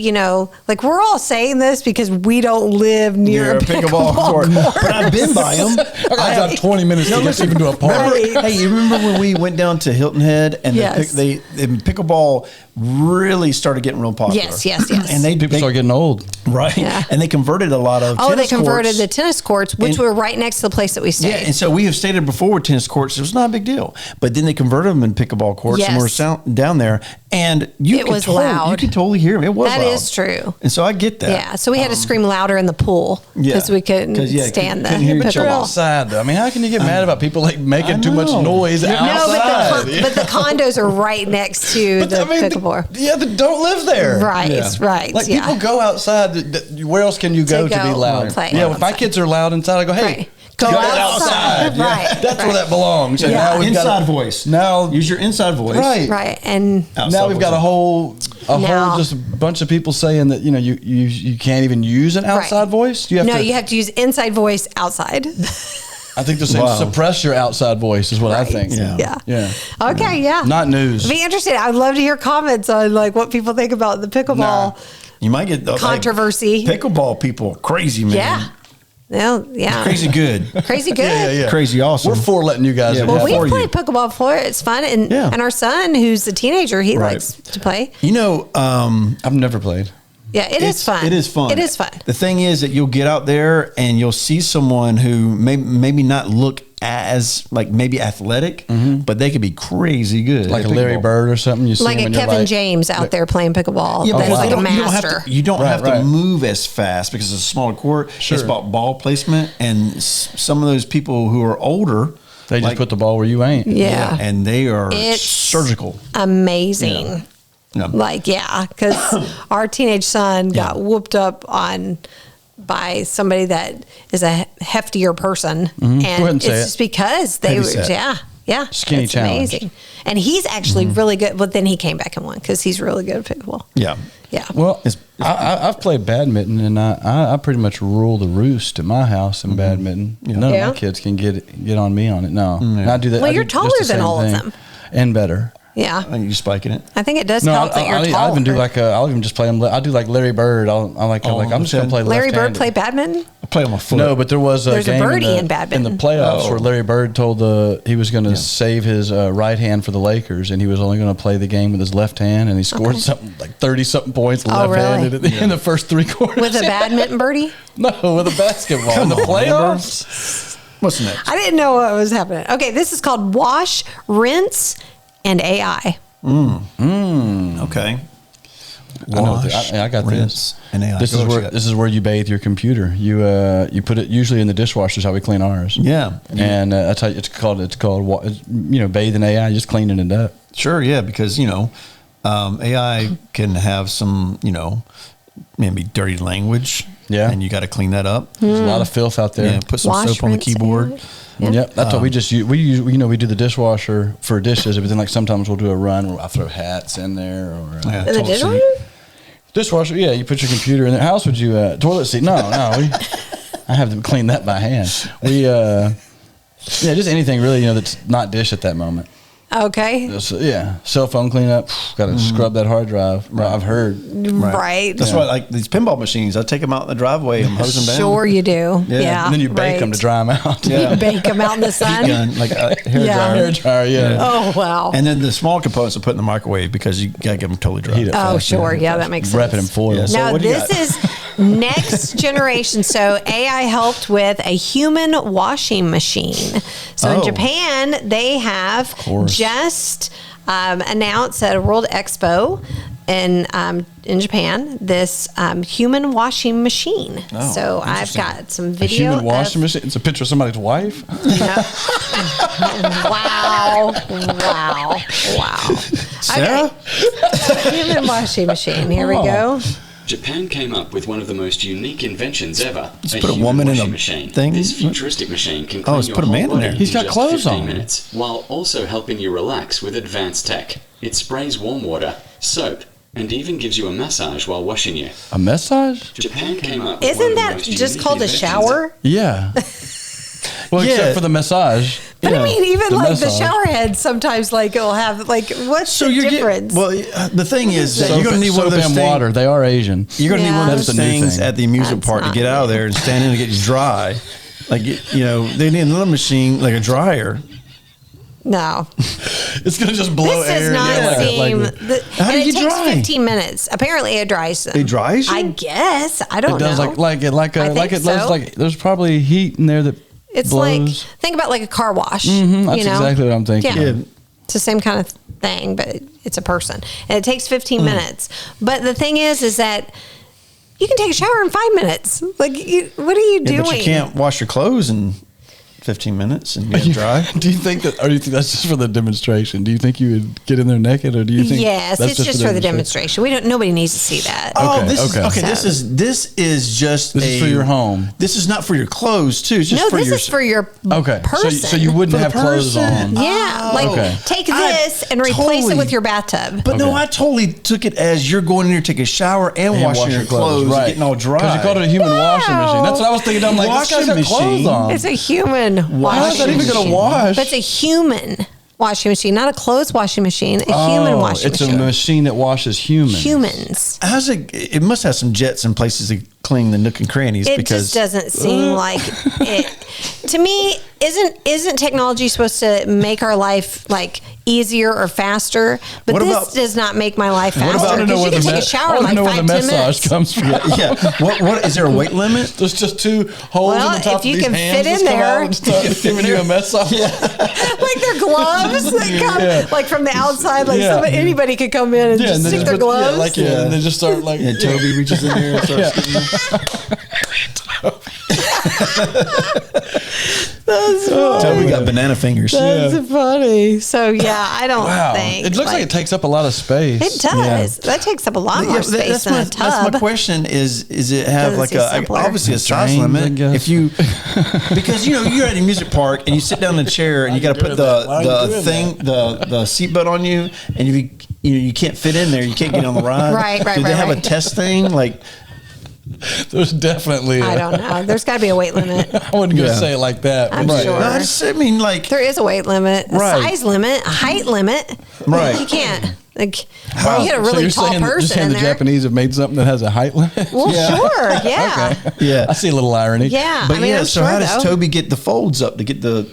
A: like we're all saying this because we don't live near a pickleball court.
B: But I've been by them.
C: I got to drive 20 minutes to get even to a park.
B: Hey, you remember when we went down to Hilton Head and
A: Yes.
B: the pickleball really started getting real popular?
A: Yes.
B: And
C: People start getting old.
B: right,
A: Yeah.
B: and they converted a lot of.
A: Oh, they
B: tennis
A: converted
B: courts.
A: the tennis courts, which
B: And-
A: were right next to the place that we stayed.
B: Yeah, and so we have stated before with tennis courts, it was not a big deal. But then they converted them in pickleball courts, and
A: Yes.
B: we're down there, and you
A: It
B: could
A: was
B: totally,
A: loud.
B: You could totally hear them. It was
A: That
B: loud.
A: is true.
B: And so I get that.
A: Yeah, so we had to scream louder in the pool because we couldn't
B: 'Cause, yeah,
A: stand
B: couldn't hear
A: the
B: each
C: You're
B: other.
A: pickleball.
C: outside, though. I mean, how can you get mad about people like making
B: I
C: too much
B: know.
C: noise
B: Yeah.
A: No,
C: outside?
A: but the condos are right next to the pickleball.
C: They don't live there.
A: Right,
B: Yeah.
A: right.
C: Like
A: yeah.
C: people go outside. Where else can you go to be
A: go
C: loud?
A: play
C: Yeah, if my
A: outside.
C: kids are loud inside, I go, hey,
A: Right. Go outside. Right.
C: That's where that belongs. And
A: Yeah.
C: now we've got
B: Inside voice.
C: Now,
B: Use your inside voice.
C: right.
A: Right, and
B: Outside
C: Now we've got
B: voice.
C: a whole
A: Now-
C: just a bunch of people saying that you can't even use an outside voice. You have to
A: use inside voice outside.
C: I think they're saying
B: Wow.
C: suppress your outside voice is what I think.
B: Yeah.
A: Yeah.
C: Yeah.
A: Okay, yeah.
C: Not news.
A: Be interested. I'd love to hear comments on like what people think about the pickleball.
C: Nah.
B: You might get
A: Controversy.
B: Pickleball people, crazy man.
A: Yeah. No, yeah.
B: Crazy good.
A: Crazy good.
C: Yeah.
B: Crazy awesome.
C: We're for letting you guys.
B: Yeah,
C: have
A: Well,
B: Yeah,
A: we've
B: for you.
A: played pickleball before. It's fun. And
B: Yeah.
A: and our son, who's a teenager, he
B: Right.
A: likes to play.
C: I've never played.
A: Yeah, it is fun.
B: It is fun.
A: It is fun.
B: The thing is that you'll get out there and you'll see someone who maybe not look as like maybe athletic, but they could be crazy good.
C: Like
B: at
C: a Larry
B: pickleball.
C: Bird or something. You see
A: Like
C: him
A: a
C: and you're
A: Kevin
C: like,
A: James out there playing pickleball.
B: Yeah,
A: That's
B: but
A: like
B: you
A: a
B: don't
A: master.
B: You don't have
C: Right.
B: to move as fast because it's a smaller court.
C: Sure.
B: It's about ball placement, and some of those people who are older,
C: They just put the ball where you ain't.
A: Yeah.
B: and they are
A: It's
B: surgical.
A: Amazing.
B: Yeah.
A: Like, yeah, because our teenage son got whooped up on by somebody that is a heftier person.
C: Go ahead
A: And
C: and
A: it's
C: say it.
A: just because they
B: Heavy
A: were,
B: set.
A: yeah.
C: Skinny
A: it's
C: challenge.
A: amazing. And he's actually really good. But then he came back and won because he's really good at pickleball.
B: Yeah.
A: Yeah.
C: Well,
B: It's-
C: I've played badminton, and I pretty much rule the roost at my house in badminton. None
A: Yeah.
C: of my kids can get on me on it. No, And I do that.
A: Well,
C: I
A: you're
C: do just
A: taller
C: the
A: than
C: same
A: all of
C: thing.
A: them.
C: and better.
A: Yeah.
B: Are you spiking it?
A: I think it does
C: No,
A: help that you're
C: I'll
A: taller.
C: even do I'll even just play them. I do like Larry Bird. I'm just gonna play
A: Larry Bird
C: left-handed.
A: play badminton?
B: Play on my foot.
C: No, but there was a
A: There's a
C: game
A: birdie in
C: in
A: badminton.
C: the playoffs where Larry Bird told he was going to save his right hand for the Lakers, and he was only going to play the game with his left hand, and he scored something like 30-something points left-handed in the first 3 quarters.
A: With a badminton birdie?
C: No, with a basketball in the playoffs.
B: What's next?
A: I didn't know what was happening. Okay, this is called Wash, Rinse, and AI.
B: Okay.
C: I got
B: rinse,
C: this.
B: and AI.
C: This is where you bathe your computer. You put it usually in the dishwasher. Is how we clean ours.
B: Yeah.
C: And that's how it's called bathing AI, just cleaning it up.
B: Sure, yeah, because AI can have some maybe dirty language.
C: Yeah.
B: And you got to clean that up.
C: There's a lot of filth out there.
B: Yeah, put some
A: Wash,
B: soap on the
A: rinse,
B: keyboard.
A: and-
C: Yep, that's what we just use. We do the dishwasher for dishes, but then like sometimes we'll do a run where I throw hats in there or
B: Yeah,
A: In the
B: toilet
A: dishwasher?
B: seat.
C: dishwasher. Yeah, you put your computer in there. How else would you toilet seat? No, I have to clean that by hand. Just anything really that's not dish at that moment.
A: Okay.
C: Cell phone cleanup. Got to scrub that hard drive. I've heard.
A: Right.
B: That's why, like these pinball machines, I take them out in the driveway and hose them down.
A: Sure you do. Yeah.
C: And then you bake them to dry them out.
B: Yeah.
A: You bake them out in the sun.
B: Heat gun, like a hair
A: Yeah.
B: dryer.
C: Hair dryer, yeah.
A: Oh, wow.
B: And then the small components are put in the microwave because you got to get them totally dry.
C: Heat it
A: Oh,
C: fast,
A: sure. Yeah, that makes sense.
C: Wrap it in foil.
B: Yeah, so
A: Now,
B: what do you
A: this
B: got?
A: is next generation. So, AI helped with a human washing machine. So, in
B: Oh.
A: Japan, they have
C: course.
A: just announced at a World Expo in Japan this human washing machine.
B: Oh,
A: so, I've
B: interesting.
A: got some
C: A
A: video.
C: human washing machine. It's a picture of somebody's wife.
A: Wow.
B: Sarah?
A: Okay. Human washing machine. Here we go.
E: Japan came up with one of the most unique inventions ever.
B: Just put a woman in a
E: washing machine.
B: thing?
E: This futuristic machine can
B: Oh,
E: clean
B: let's
E: your
B: put a
E: whole
B: man in
E: body
B: there.
C: He's got
E: just
C: clothes
E: 15
C: on.
E: minutes, while also helping you relax with advanced tech. It sprays warm water, soap, and even gives you a massage while washing you.
C: A massage?
E: Japan came up with one
A: Isn't
E: of the
A: that
E: most
A: just
E: unique
A: called a
E: inventions
A: shower?
C: Yeah. Well,
B: Yeah.
C: except for the massage.
A: But I mean, even
C: The
A: like the
C: massage.
A: shower head sometimes it'll have what's
B: So
A: the
B: you're
A: difference?
B: the thing is that you're going to need one of
C: soap
B: those
C: and
B: things.
C: water. They are Asian.
B: You're going to need one of
A: Yeah.
B: those
C: That's the new
B: things
C: thing.
B: at the amusement
A: That's
B: park to
A: not
B: get out of
A: new.
B: there and stand in and get you dry. Like, they need another machine, like a dryer.
A: No,
C: It's gonna just blow
A: this
C: air.
A: does not
C: in there
A: seem.
C: like
B: How
A: and
B: do
A: it
B: you
A: takes
B: dry?
A: 15 minutes. Apparently, it dries them.
B: It dries you?
A: I guess. I don't
C: it does
A: know.
C: like
A: I think
C: it does
A: so.
C: like there's probably heat in there that
A: It's
C: blows.
A: like think about like a car wash.
C: That's exactly what I'm thinking.
A: Yeah.
B: Yeah.
A: It's the same kind of thing, but it's a person, and it takes 15 minutes. But the thing is that you can take a shower in 5 minutes. Like, what are you doing?
B: But you can't wash your clothes in 15 minutes and get them dry.
C: Do you think that, or do you think that's just for the demonstration? Do you think you would get in there naked, or do you think?
A: Yes,
C: that's
A: it's just for the demonstration. Nobody needs to see that.
B: Oh,
C: Okay,
B: this
C: okay.
B: is okay. This is just
C: This is for your home.
B: This is not for your clothes too. It's just
A: No,
B: for
A: this
B: your
A: is for your
C: Okay,
A: person.
C: so you wouldn't
B: For the
C: have clothes
B: person.
C: on.
A: Yeah,
C: Okay.
A: take this and replace
B: totally-
A: it with your bathtub.
B: But no,
C: Okay.
B: I totally took it as you're going in there to take a shower and washing your clothes, and getting all dry.
C: Because you called it a human washing machine. That's what I was thinking. I'm like, this guy's got
B: Washing
C: clothes
B: machine?
C: on.
A: It's a human
C: How is
A: washing
C: that even
A: machine.
C: going to wash?
A: But it's a human washing machine, not a clothes washing machine. A human washing
C: it's
A: machine.
C: a machine that washes humans.
A: Humans.
B: How's it must have some jets in places to clean the nook and crannies.
A: It
B: because
A: just doesn't seem like it. To me, isn't technology supposed to make our life like easier or faster? But
B: What
A: this
B: about-
A: does not make my life
B: What about-
A: faster
B: I wanna
A: because you can take a shower in like 5-10 minutes.
C: comes from.
B: yeah. What is there a weight limit?
C: There's just two holes
A: Well,
C: in the top
A: if you
C: of these
A: can
C: hands
A: fit in
C: just come
A: there.
C: out and start giving you a massage.
A: Like their gloves that come
C: Yeah.
A: like from the outside. Like
C: Yeah.
A: anybody could come in and just
C: and then
A: stick their
C: put-
A: gloves.
C: and then just start like.
B: Yeah, Toby reaches in there and starts. Toby got banana fingers.
A: That's funny. So yeah, I don't
C: Wow,
A: think
C: it looks like it takes up a lot of space.
A: It does. That takes up a lot more space than a tub.
B: That's my question. Is it have
A: Doesn't
B: like
A: seem simpler.
B: obviously a size
C: Drains, I
B: limit?
C: guess.
B: If you because you're at a music park and you sit down in a chair and you got to put the seatbelt on you and you can't fit in there. You can't get on the ride.
A: Right,
B: Do they have a
A: right.
B: test thing like?
C: There's definitely.
A: I don't know. There's got to be a weight limit.
C: I wasn't going to say it like that.
A: I'm
C: but
A: sure.
B: I mean, like,
A: There is a weight limit, a
B: Right.
A: size limit, a height limit.
B: Right.
A: You can't. Like,
C: Wow.
A: you get a
C: So
A: really
C: you're
A: tall
C: saying, you're
A: person
C: saying
A: in
C: the
A: there.
C: Japanese have made something that has a height limit?
A: Well, sure. Yeah.
C: Okay.
B: Yeah.
C: I see a little irony.
A: Yeah.
B: but
A: I mean,
B: yeah,
A: I'm
B: so
A: sure,
B: how does
A: though.
B: Toby get the folds up to get the?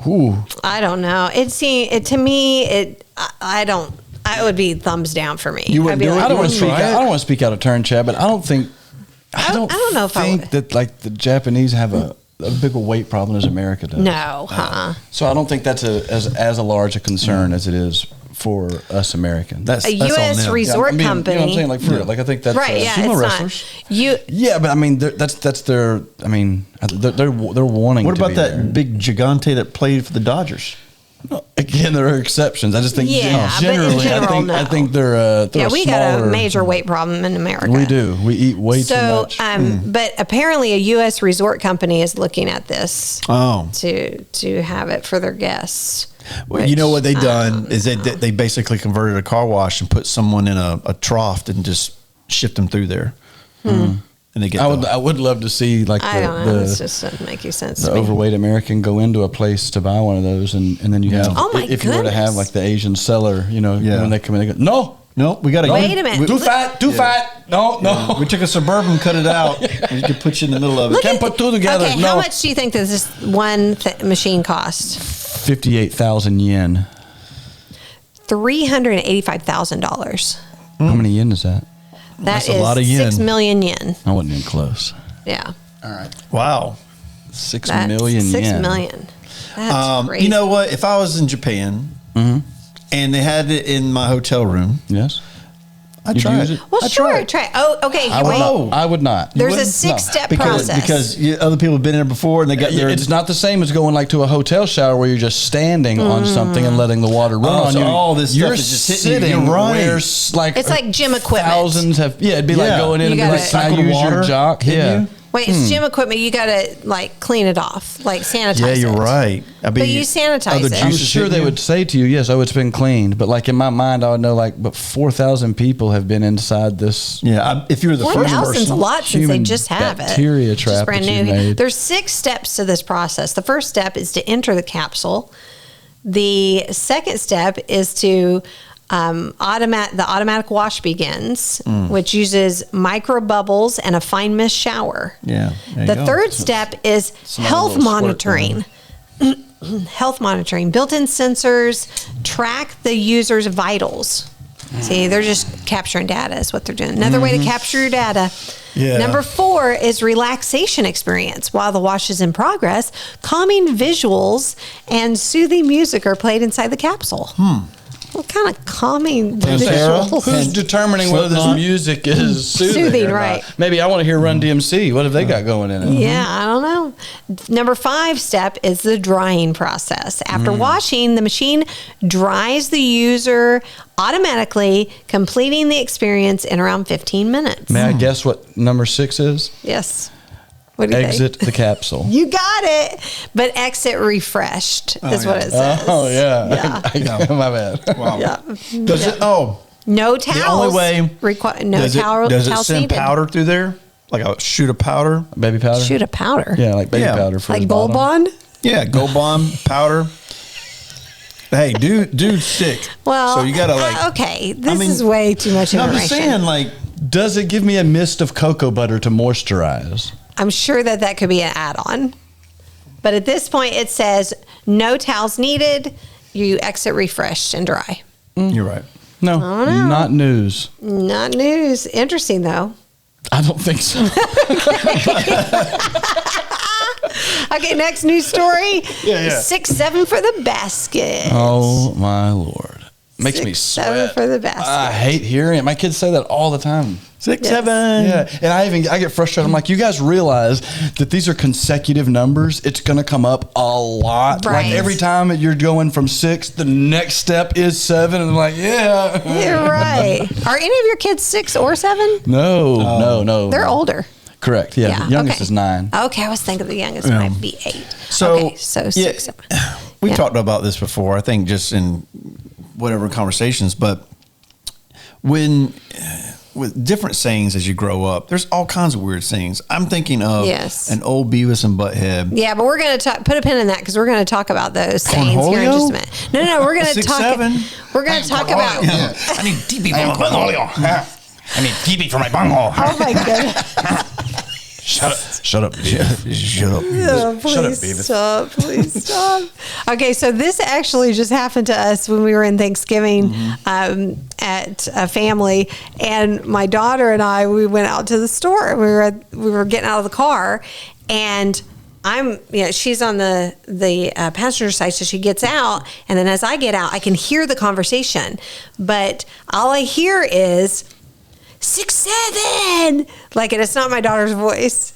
C: Ooh.
A: I don't know. To me, I would be thumbs down for me.
B: You wouldn't
A: I'd be
B: do it?
A: like,
C: I don't want to speak.
B: Try it?
C: I don't want to speak out of turn, Chad, but I don't think. I don't
A: know if I
C: think
A: would.
C: that like the Japanese have a bigger weight problem as America does.
A: No,
C: So I don't think that's as a large a concern as it is for us Americans.
B: That's
A: a
B: on
A: U.S.
B: them.
A: resort
C: I mean,
A: company.
C: You know what I'm saying? Like for real. Like I think that's
A: Right, yeah,
C: sumo
A: it's
C: wrestlers.
A: not.
C: Yeah, but I mean that's their. I mean they're wanting.
B: What
C: to
B: about
C: be
B: that
C: there.
B: big gigante that played for the Dodgers?
C: Again, there are exceptions. I just think
A: Yeah, but in
C: generally,
A: general,
C: I
A: no.
C: think they're
A: Yeah,
C: a
A: we got a
C: smaller-
A: major weight problem in America.
C: We do. We eat way too
A: So,
C: much.
A: but apparently, a U.S. resort company is looking at this
B: Oh,
A: to have it for their guests.
B: well, you know what they
A: which,
B: done is they basically converted a car wash and put someone in a trough and just shipped them through there. And they get.
C: I would love to see like
A: I don't know. It
C: the
A: just doesn't make any sense
C: the
A: to me.
C: overweight American go into a place to buy one of those, and then you have
A: Oh, my
C: if you were to have
A: goodness.
C: like the Asian seller, you know,
B: Yeah.
C: when they come in, they go, no,
B: No, we got to
A: Wait a minute.
C: too fat, too fat, no.
B: We took a Suburban, cut it out. We could put you in the middle of it.
A: Look
C: Can't
A: at
C: put two together.
A: Okay,
C: No.
A: how much do you think that this one machine cost?
C: 58,000 yen.
A: $385,000.
C: How many yen is that?
A: That
B: That's a lot of yen.
A: 6 million yen.
C: I wasn't even close.
A: Yeah.
B: Wow.
C: 6
A: That's
C: million
A: 6
C: yen.
A: million. That's crazy.
B: You know what? If I was in Japan and they had it in my hotel room,
C: Yes.
B: I'd
C: You'd
B: try
C: use
B: it.
C: it?
A: Well,
B: I'd
A: sure.
B: try
A: Try. Oh, okay.
C: I would
A: wait.
C: not. I would not.
A: There's a
B: wouldn't?
A: 6-step
B: because
A: process.
B: because other people have been there before and they got their.
C: It's not the same as going like to a hotel shower where you're just standing on something and letting the water run
B: Oh,
C: on
B: so
C: you.
B: all this stuff
C: you're
B: is just hitting you.
C: sitting
B: You're right.
C: where like
A: It's like gym equipment.
C: Thousands have it'd be
B: Yeah.
C: like going in
A: You
C: and be
A: gotta-
C: like, can I
B: Cycle
C: use
B: water
C: your jock?
B: hitting
C: Yeah.
B: you?
A: Wait, it's gym equipment. You got to like clean it off, like sanitize
B: Yeah,
A: it.
B: you're right. I mean,
A: But you sanitize
B: other
A: it.
C: I'm
B: juices
C: sure
B: hitting
C: they
B: you.
C: would say to you, yes, oh, it's been cleaned. But like in my mind, I would know like, but 4,000 people have been inside this.
B: Yeah, if you were the first
A: 1,000's a
B: person.
A: lot since they
C: human
A: just have it.
C: bacteria
A: Just
C: trap
A: brand
C: that you
A: new.
C: made.
A: There's 6 steps to this process. The first step is to enter the capsule. The second step is to the automatic wash begins, which uses micro bubbles and a fine mist shower.
B: Yeah. there you
A: The
B: go.
A: third step is
C: not a
A: health
C: little squirt
A: monitoring. Health monitoring. Built-in sensors track the user's vitals. See, they're just capturing data is what they're doing. Another way to capture your data.
B: Yeah.
A: Number 4 is relaxation experience. While the wash is in progress, calming visuals and soothing music are played inside the capsule. What kind of calming
B: Pantera?
A: visuals?
C: Who's determining whether this
B: Slipknot?
C: music is soothing,
A: Soothing,
C: or
A: right.
C: not? Maybe I want to hear Run DMC. What have they got going in it?
A: Yeah, I don't know. Number 5 step is the drying process. After washing, the machine dries the user automatically, completing the experience in around 15 minutes.
C: May I guess what number 6 is?
A: Yes. What do you
C: Exit
A: think?
C: the capsule.
A: You got it. But exit refreshed is what it says.
C: Oh yeah.
A: Yeah.
C: My bad.
B: Wow.
A: Yeah.
B: Does it? Oh,
A: No towels.
B: the only way.
A: no
B: does
A: towel,
B: it, does it
A: towels
B: send
A: needed.
B: powder through there? Like a shoot of powder?
C: Baby powder.
A: Shoot a powder.
C: Yeah, like baby
B: Yeah.
C: powder for
A: Like
C: his
A: Gold
C: bottom.
A: Bond?
B: Yeah, Gold Bomb powder. Hey, dude's sick.
A: Well,
B: so you gotta like.
A: okay, this
B: mean-
A: is way too much
B: No, I'm
A: information.
B: just saying, like,
C: Does it give me a mist of cocoa butter to moisturize?
A: I'm sure that could be an add-on. But at this point, it says no towels needed. You exit refreshed and dry.
B: you're right.
C: No,
A: know.
C: not news.
A: Not news. Interesting, though.
C: I don't think so.
A: Okay, next news story.
B: Yeah.
A: 6-7 for the basket.
C: Oh my Lord. Makes me
A: 6-7
C: sweat.
A: for the basket.
C: I hate hearing it. My kids say that all the time.
B: 6,
A: Yes.
B: 7.
C: Yeah, and I get frustrated. I'm like, you guys realize that these are consecutive numbers. It's going to come up a lot.
A: Right.
C: Like every time you're going from 6, the next step is 7, and I'm like, yeah.
A: You're right. Are any of your kids 6 or 7?
C: No.
A: They're older.
C: Correct. Yeah,
A: Yeah,
C: the youngest
A: okay.
C: is 9.
A: Okay, I was thinking the youngest might be 8.
B: So,
A: okay, so 6, 7.
B: We've
A: Yeah.
B: talked about this before, I think, just in whatever conversations, but when with different sayings as you grow up. There's all kinds of weird sayings. I'm thinking of an old Beavis and Butthead.
A: Yeah, but we're going to put a pin in that because we're going to talk about those sayings here in just a minute. No, we're going to talk.
B: 6-7.
A: We're going to talk about.
B: Yeah. I need DB for my bunghole.
F: I need DB for my bunghole.
A: Oh my goodness.
F: Shut up, Beavis.
B: Shut up.
A: Oh, please stop. Please stop. Okay, so this actually just happened to us when we were in Thanksgiving at a family, and my daughter and I, we went out to the store. We were getting out of the car, and she's on the passenger side, so she gets out, and then as I get out, I can hear the conversation, but all I hear is 6-7, like, and it's not my daughter's voice.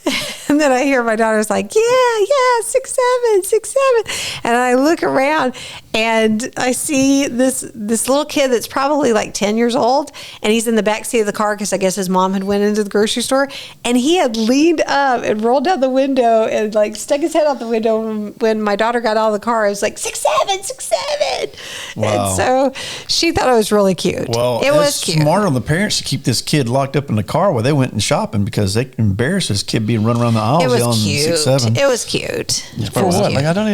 A: And then I hear my daughter's like, yeah, 6-7, and I look around and I see this little kid that's probably like 10 years old, and he's in the back seat of the car because I guess his mom had went into the grocery store, and he had leaned up and rolled down the window and like stuck his head out the window. When my daughter got out of the car, I was like, 6-7.
B: Wow.
A: And so she thought it was really cute.
B: Well,
A: it was cute.
B: Smart on the parents to keep this kid locked up in the car while they went and shopping, because they can embarrass this kid being run around the aisles
A: It
B: yelling
A: was cute.
B: 6-7.
A: It was cute.
C: For what? Like, I don't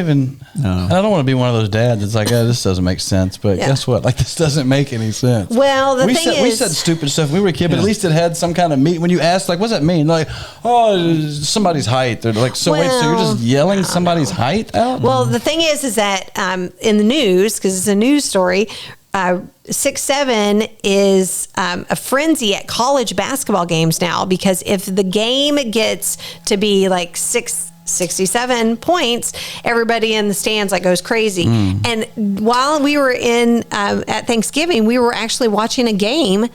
C: want to be one of those dads that's like, this doesn't make sense. But guess what? Like, this doesn't make any sense.
A: Well,
C: we said stupid stuff when we were a kid, but at least it had some kind of meat. When you asked, like, what's that mean? Like, somebody's height. They're like, so wait, so you're just yelling somebody's height out?
A: Well, the thing is that in the news, because it's a news story, 6-7 is a frenzy at college basketball games now, because if the game gets to be like 67 points, everybody in the stands like goes crazy. And while we were at Thanksgiving, we were actually watching a game.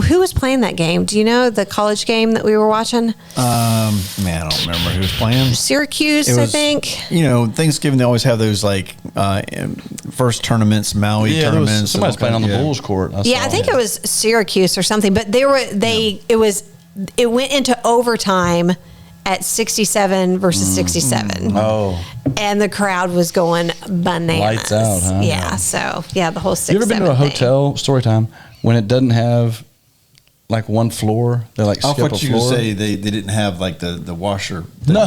A: Who was playing that game? Do you know the college game that we were watching?
B: Man, I don't remember who was playing.
A: Syracuse, I think.
B: You know, Thanksgiving, they always have those like first tournaments, Maui tournaments.
C: Somebody's playing on the Bulls court.
A: I think it was Syracuse or something, but it went into overtime at 67 versus 67.
C: Oh.
A: And the crowd was going bananas.
C: Lights out, huh?
A: Yeah, so, the whole 6-7
C: You ever been to a hotel, story time, when it doesn't have like one floor? They like skip a floor?
B: I thought you would say they didn't have like the washer.
C: No.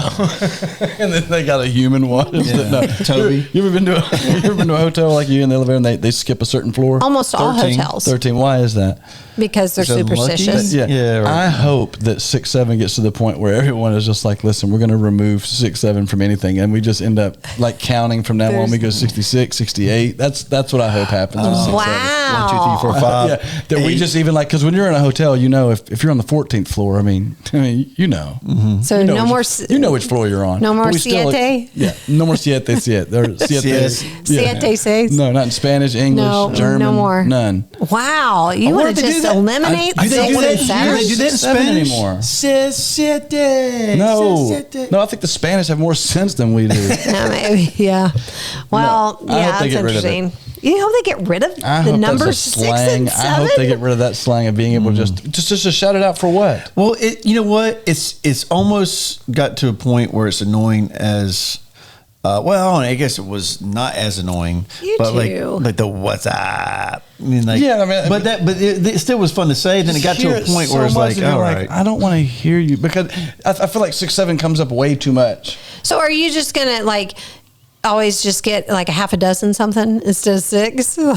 C: And then they got a human one.
B: Yeah.
C: No.
B: Toby.
C: You ever been to a hotel like you in the elevator and they skip a certain floor?
A: Almost all hotels.
C: 13. Why is that?
A: Because they're superstitious.
C: Yeah. Right. I hope that 6-7 gets to the point where everyone is just like, listen, we're going to remove 6-7 from anything, and we just end up like counting from now on. We go 66, 68. That's what I hope happens. With 6-7.
A: Wow.
B: 1, 2, 3, 4, 5.
C: That 8. We just even like, because when you're in a hotel, you know, if you're on the 14th floor, I mean, you know.
A: So
C: you know
A: no more.
C: You know which floor you're on.
A: No more siete.
C: No more siete.
A: Siete says.
C: No, not in Spanish, English, German.
A: No more.
C: None.
A: Wow, you want to just eliminate 6 and 7?
B: Do they do that in Spanish
C: anymore?
B: Siete.
C: No, I think the Spanish have more sense than we do.
A: Yeah, maybe. Yeah. Well, that's interesting. You hope they get rid of the numbers 6 and 7?
C: I hope they get rid of that slang of being able to just shout it out for what?
B: Well, you know what? It's almost got to a point where it's annoying as. Well, I guess it was not as annoying, but like the what's up? I mean, like, but it still was fun to say. Then it got to a point where it's like, all right,
C: I don't want to hear you, because I feel like 6-7 comes up way too much.
A: So are you just gonna like always just get like a half a dozen something instead of 6? I'll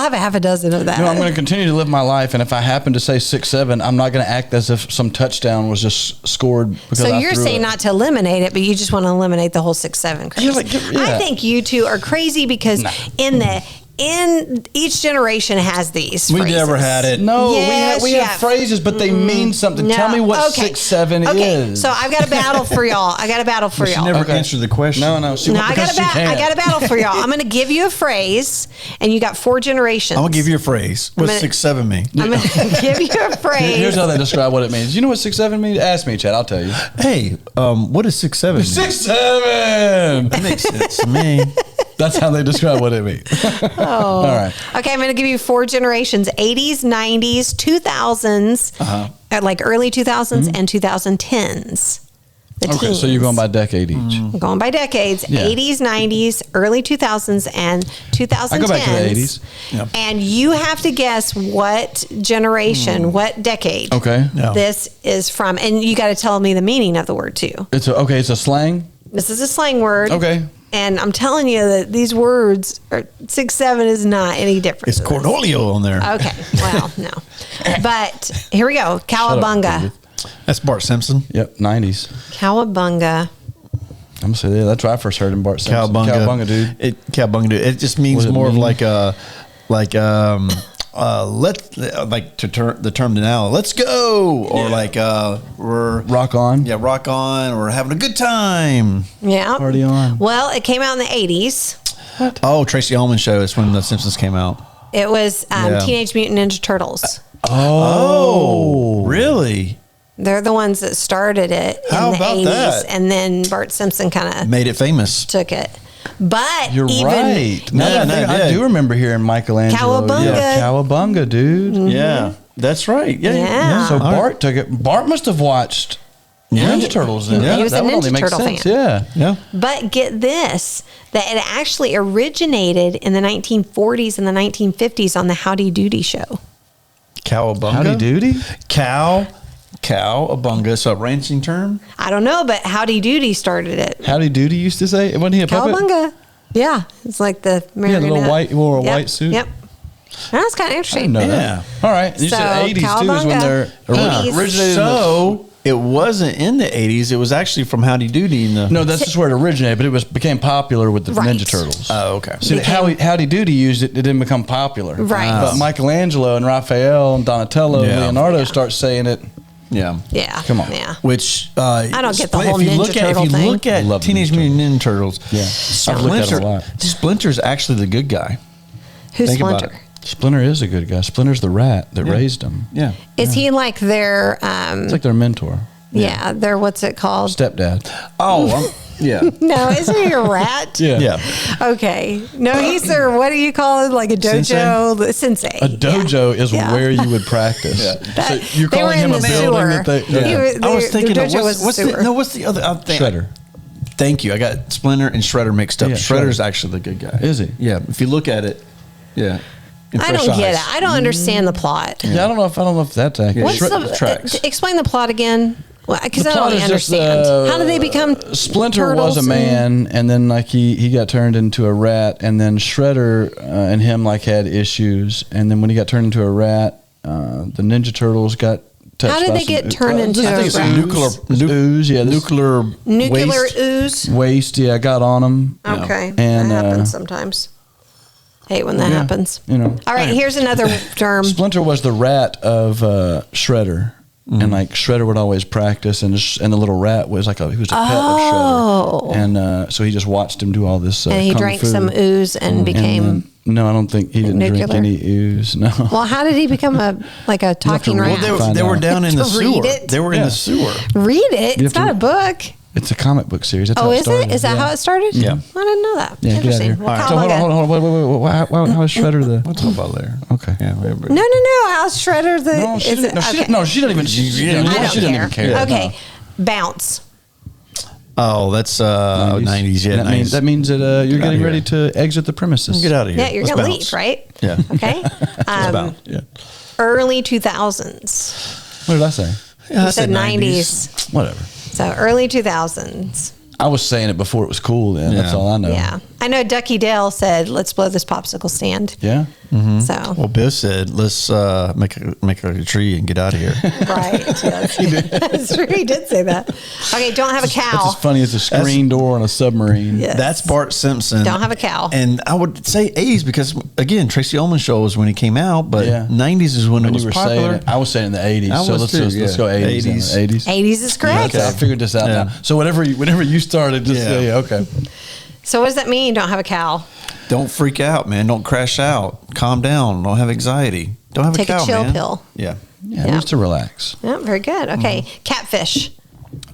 A: have a half a dozen of that.
C: No, I'm going to continue to live my life, and if I happen to say 6-7, I'm not going to act as if some touchdown was just scored. Because
A: so you're saying not to eliminate it, but you just want to eliminate the whole 6-7 crazy. I think you two are crazy because in each generation has these phrases.
B: We never had it.
C: No, we have phrases, but they mean something. No. Tell me what 6-7 is.
A: So I've got a battle for y'all.
B: She never answered the question.
A: No, I got a battle for y'all. I'm going to give you a phrase, and you got 4 generations.
B: I'm going to give you a phrase. What's 6-7 mean?
A: I'm going to give you a phrase.
C: Here's how they describe what it means. You know what 6-7 means? Ask me, Chad. I'll tell you.
B: Hey, what does 6-7 mean?
C: 6-7!
B: That makes sense to me.
C: That's how they describe what it means. All right.
A: Okay, I'm going to give you 4 generations: 80s, 90s, 2000s, like early 2000s, and 2010s. The
C: Okay,
A: teens.
C: so you're going by decade each.
A: I'm going by decades,
C: Yeah.
A: 80s, 90s, early 2000s, and 2010s.
C: I go back to the 80s.
B: Yep.
A: And you have to guess what generation, what decade
C: Okay.
B: Yeah.
A: this is from. And you got to tell me the meaning of the word, too.
C: It's a slang.
A: This is a slang word.
C: Okay.
A: And I'm telling you that these words, 6, 7 is not any different.
B: It's
A: to this.
B: Cornholio on there.
A: Okay. Well, no. But here we go. Cowabunga.
B: That's Bart Simpson.
C: Yep, 90s.
A: Cowabunga.
C: I'm gonna say that's where I first heard him. Bart Simpson.
B: Cowabunga,
C: dude.
B: Cowabunga, dude. It just means
C: What does it
B: more of
C: mean?
B: like the term now. Let's go, or like we're
C: Rock on.
B: Yeah, rock on. We're having a good time.
A: Yeah.
C: Party on.
A: Well, it came out in the 80s.
B: Oh, Tracy Ullman show is when The Simpsons came out.
A: It was
B: Yeah.
A: Teenage Mutant Ninja Turtles.
B: Oh, really?
A: They're the ones that started it in
B: How
A: the
B: about
A: 80s.
B: that?
A: And then Bart Simpson kind of
B: Made it famous.
A: took it. But
C: You're
A: even
C: right.
B: Yeah, no,
C: I
B: yeah.
C: do remember hearing Michelangelo.
A: Cowabunga.
C: Yeah, Cowabunga, dude.
B: Yeah, that's right. Yeah,
A: Yeah.
C: So
B: All right.
C: Bart took it. Bart must have watched
B: Yeah.
C: Ninja Turtles. Then.
B: Yeah.
A: He was
C: that
A: a
C: would only
A: Ninja
C: make
A: Turtle
C: sense.
A: fan.
C: Yeah.
B: Yeah.
A: But get this, that it actually originated in the 1940s and the 1950s on the Howdy Doody show.
B: Cowabunga.
C: Howdy doody.
B: Cowabunga. So a ranching term.
A: I don't know, but Howdy Doody started it.
C: Howdy doody used to say. Wasn't he a puppet?
A: Cowabunga. Yeah. It's like the
C: Yeah,
A: marionette.
C: the little white. He wore a
A: Yep,
C: white suit.
A: Yep. That's kind of
C: I
A: interesting.
C: didn't know
B: Yeah.
C: that. All right. You
A: So,
C: said 80s too is when
A: Cowabunga.
C: they're
A: 80s.
C: originated.
B: So it wasn't in the 80s. It was actually from Howdy Doody in the.
C: No, that's just where it originated, but it became popular with the
A: Right.
C: Ninja Turtles.
B: Oh, okay.
C: See, Howdy Doody used it, it didn't become popular.
A: Right.
C: But Michelangelo and Raphael and Donatello and
B: Yeah.
C: Leonardo start saying it.
B: Yeah.
A: Yeah.
C: Come on.
A: Yeah.
B: Which
A: I don't get the whole
B: if you
A: Ninja
B: look at,
A: Turtle
B: if you
A: thing.
B: look at
C: Love the
B: Teenage
C: Ninja
B: Mutant Ninja Turtles,
C: Yeah. I've looked at it a lot.
B: Splinter's actually the good guy.
A: Who's
B: Think about
A: Splinter?
C: Splinter is a good guy. Splinter's the rat that raised him.
B: Yeah.
A: Is he like their,
C: It's like their mentor,
A: their, what's it called?
C: stepdad.
B: Oh, yeah.
A: No, isn't he a rat?
B: Yeah.
A: Okay. No, he's their, what do you call it? Like a dojo? Sensei.
C: A dojo is
A: Yeah.
C: where you would practice.
A: That-
C: So you're
A: they were
C: calling
A: in
C: him a
A: the
C: building
A: sewer.
C: that they.
A: He
C: Yeah.
A: was-
B: I was
A: their
B: thinking,
A: dojo
B: of
A: was
B: what's
A: sewer.
B: what's the other thing?
C: Shredder.
B: Thank you. I got Splinter and Shredder mixed up.
C: Yeah,
B: Shredder's
C: Shredder.
B: actually the good guy.
C: Is he?
B: Yeah. If you look at it, yeah. In
A: I don't
B: fresh
A: get
B: eyes.
A: it. I don't understand the plot.
C: Yeah, I don't know if that's accurate.
A: What's
B: Shred- tracks.
A: explain the plot again? Because
C: The
A: I don't
C: plot
A: really
C: is just,
A: understand. How did they become
C: Splinter
A: turtles
C: was a man, and then like he got turned into a rat, and then Shredder and him like had issues, and then when he got turned into a rat, the Ninja Turtles got touched.
A: How did
C: by
A: they
C: some
A: get turned into
B: I think
A: a
B: it's
A: rat?
B: nuclear
C: ooze, yeah,
B: nuclear
A: Nuclear
B: waste.
A: ooze?
C: waste, yeah, got on them.
A: Okay.
C: And,
A: that happens
C: uh,
A: sometimes. Hate when that
C: yeah,
A: happens.
C: you know.
A: All right, here's another term.
C: Splinter was the rat of Shredder. And like Shredder would always practice, and the little rat was like he was a pet of Shredder, and so he just watched him do all this.
A: And he
C: kung
A: drank
C: fu.
A: some ooze and became.
C: And then- no, I don't think he didn't drink
A: nuclear?
C: any ooze. No.
A: Well, how did he become a talking
C: read
A: rat?
C: it.
B: Well,
C: Find
B: they were
C: out.
B: down in the
A: To read
B: sewer.
A: it?
B: They were in
C: Yeah.
B: the sewer.
A: Read it.
C: You
A: It's
C: have
A: not
C: to-
A: a book.
C: It's a comic book series. That's
A: Oh,
C: how it
A: is
C: started.
A: it? Is that
C: Yeah.
A: how it started?
B: Yeah.
A: I didn't know that.
C: Yeah, get out of
A: Interesting.
C: here.
A: Well,
C: So hold on. Wait. How is Shredder the?
B: We'll talk about it later.
C: Okay.
B: Yeah.
A: No. How's Shredder the?
C: No, she
A: is
C: didn't,
A: it- okay.
C: no, she doesn't even.
A: I don't
C: she didn't even care.
A: Okay, bounce.
B: Oh, that's
C: 90s.
B: 90s. Yeah,
C: That means that you're
B: Get
C: getting
B: outta
C: ready
B: here.
C: to exit the premises.
B: Get out of here.
A: Yeah, you're
B: Let's
A: gonna
B: bounce.
A: leave, right?
B: Yeah.
A: Okay.
B: Bounce. Yeah.
A: Early 2000s.
C: What did I say?
B: Yeah, I
A: You said 90s.
C: Whatever.
A: So early 2000s.
C: I was saying it before it was cool. Then that's
B: Yeah.
C: all I know.
A: Yeah. I know Ducky Dale said, let's blow this popsicle stand.
C: Yeah.
A: So,
B: Well, Bill said, "Let's make a tree and get out of here."
A: right. Yes. That's true. He did say that. Okay, don't have a
C: That's
A: cow.
C: as funny as a screen door on a submarine.
A: Yes.
B: That's Bart Simpson.
A: Don't have a cow.
B: And I would say 80s because again, Tracy Ullman show was when he came out, but
C: Yeah.
B: 90s is when it
C: When
B: was
C: you were
B: popular.
C: saying it, I was saying the 80s.
B: I
C: So
B: was
C: let's
B: too,
C: let's
B: yeah.
C: go 80s.
B: 80s.
C: 80s.
A: 80s is correct.
C: Okay, I figured this out
B: Yeah.
C: now. So whenever you started, just
B: Yeah.
C: yeah, okay.
A: So what does that mean? Don't have a cow.
B: Don't freak out, man. Don't crash out. Calm down. Don't have anxiety. Don't have
A: Take
B: a
A: a
B: cow,
A: chill
B: man.
A: pill.
B: Yeah.
C: Yeah,
A: Yeah.
C: just to relax.
A: Yeah, very good. Okay,
C: Mm-hmm.
A: catfish.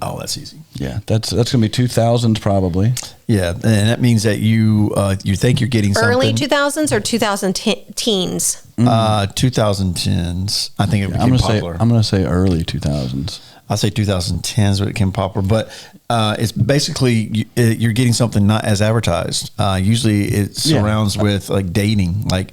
B: Oh, that's easy.
C: Yeah, that's gonna be 2000s probably.
B: Yeah, and that means that you think you're getting something.
A: Early 2000s or 2010s?
B: 2010s. I think it
C: I'm
B: became
C: gonna
B: popular.
C: say early 2000s.
B: I'll say 2010s when it became popular, but it's basically you're getting something not as advertised. Usually it surrounds with like dating. Like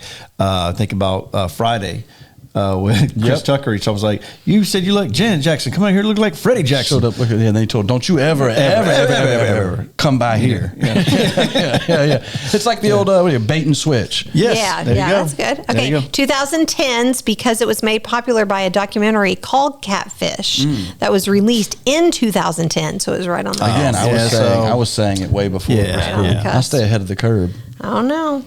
B: think about Friday. With Chris Tucker, he was like, "You said you like Janet Jackson. Come out here, look like Freddie Jackson."
C: Showed up, and they told, "Don't you ever come by here." Yeah. It's like the old bait and switch.
B: Yes, there you go.
A: That's good. Okay, 2010s, because it was made popular by a documentary called Catfish that was released in 2010, so it was right on the
C: Again, I was saying it way before.
A: Yeah.
C: I stay ahead of the curve.
A: I don't know.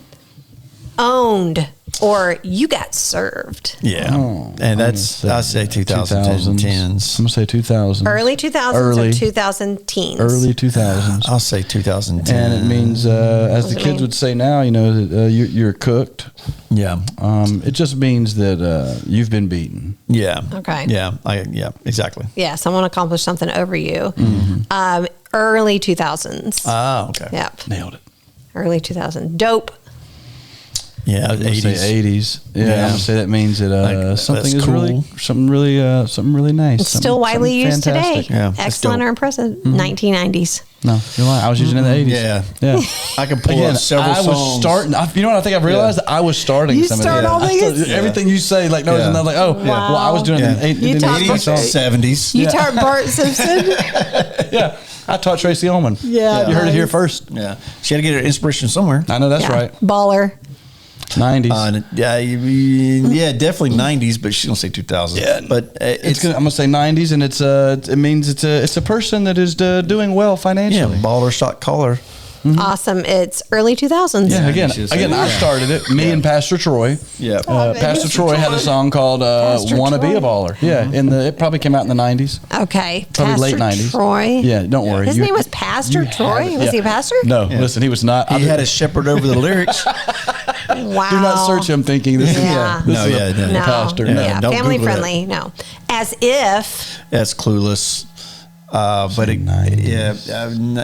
A: Owned. Or you got served.
B: Yeah. And that's, I say 2010s.
C: I'm going to say 2000.
A: Early 2000s or 2010s?
C: Early 2000s.
B: I'll say 2010.
C: And it means, as the kids would say now, you're cooked.
B: Yeah.
C: It just means that you've been beaten.
A: Okay.
B: Yeah, exactly.
A: Yeah, someone accomplished something over you. Early 2000s.
B: Oh, okay.
A: Yep.
C: Nailed it.
A: Early 2000s. Dope.
B: Yeah,
C: I'm 80s. Yeah, I'm gonna say that means that something is
B: cool.
C: something really nice.
A: It's still widely used today.
B: Yeah,
A: Excellent or impressive. 1990s.
C: No, you're lying. I was using it in the 80s.
B: Yeah. I can pull up several songs.
C: I was starting. You know what I think I've realized? I was starting
A: You
C: some
A: start all
C: of the
A: these?
C: everything you say, like, no, I'm like,
A: Wow.
C: well, I was doing it in the
A: You talk
C: 80s,
A: about-
B: 70s.
A: You taught Bart Simpson?
C: Yeah, I taught Tracy Ullman.
A: Yeah.
C: You heard it here first.
B: Yeah. She had to get her inspiration somewhere.
C: I know that's right.
A: Baller.
C: 90s.
B: Yeah, definitely 90s, but she don't say 2000s.
C: Yeah,
B: but
C: I'm gonna say 90s, and it means it's a person that is doing well financially.
B: Baller, shot caller.
A: Awesome. It's early 2000s.
C: Yeah, again,
B: you should say
C: I started it. Me and Pastor Troy.
B: Yeah.
C: Pastor Troy had a song called
A: Pastor
C: "Wanna Be
A: Troy.
C: a Baller." Yeah, it probably came out in the 90s.
A: Okay.
C: Probably late
A: Pastor
C: 90s.
A: Troy.
C: Yeah, don't worry.
A: His name was Pastor Troy? Was he a pastor?
C: No, listen, he was not.
B: He had a shepherd over the lyrics.
A: Wow.
C: Do not search him thinking this
A: Yeah.
C: is this is a
A: No.
C: pastor.
A: Yeah.
B: don't
A: Family
B: Google
A: friendly. No. As if.
B: That's clueless. But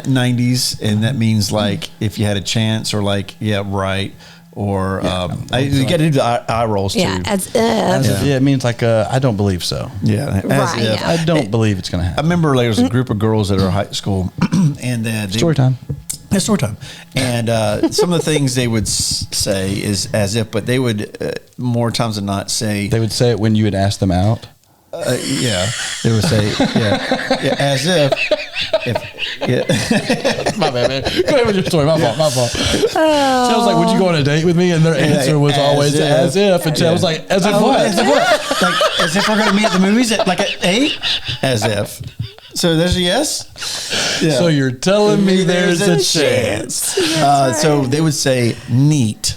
B: 90s, and that means like if you had a chance, or like right, or you got to do the eye rolls too.
A: Yeah. As if.
C: Yeah, it means like I don't believe so.
B: Yeah, as
A: Right,
B: if.
A: yeah.
C: I don't believe it's going to
B: I
C: happen.
B: remember there was a group of girls at our high school, and
C: Story time.
B: Yeah, story time. And some of the things they would say is as if, but they would more times than not say.
C: They would say it when you would ask them out.
B: Yeah, they would say as if.
C: My bad, man. Go ahead with your story. My fault. Chad was like, "Would you go on a date with me?" And their answer was always as if. And Chad was like, "As if what?
B: As if what? Like as if we're going to meet at the movies at like at 8? As if. So there's a yes. Yeah.
C: So you're telling me there's a chance.
B: So they would say neat.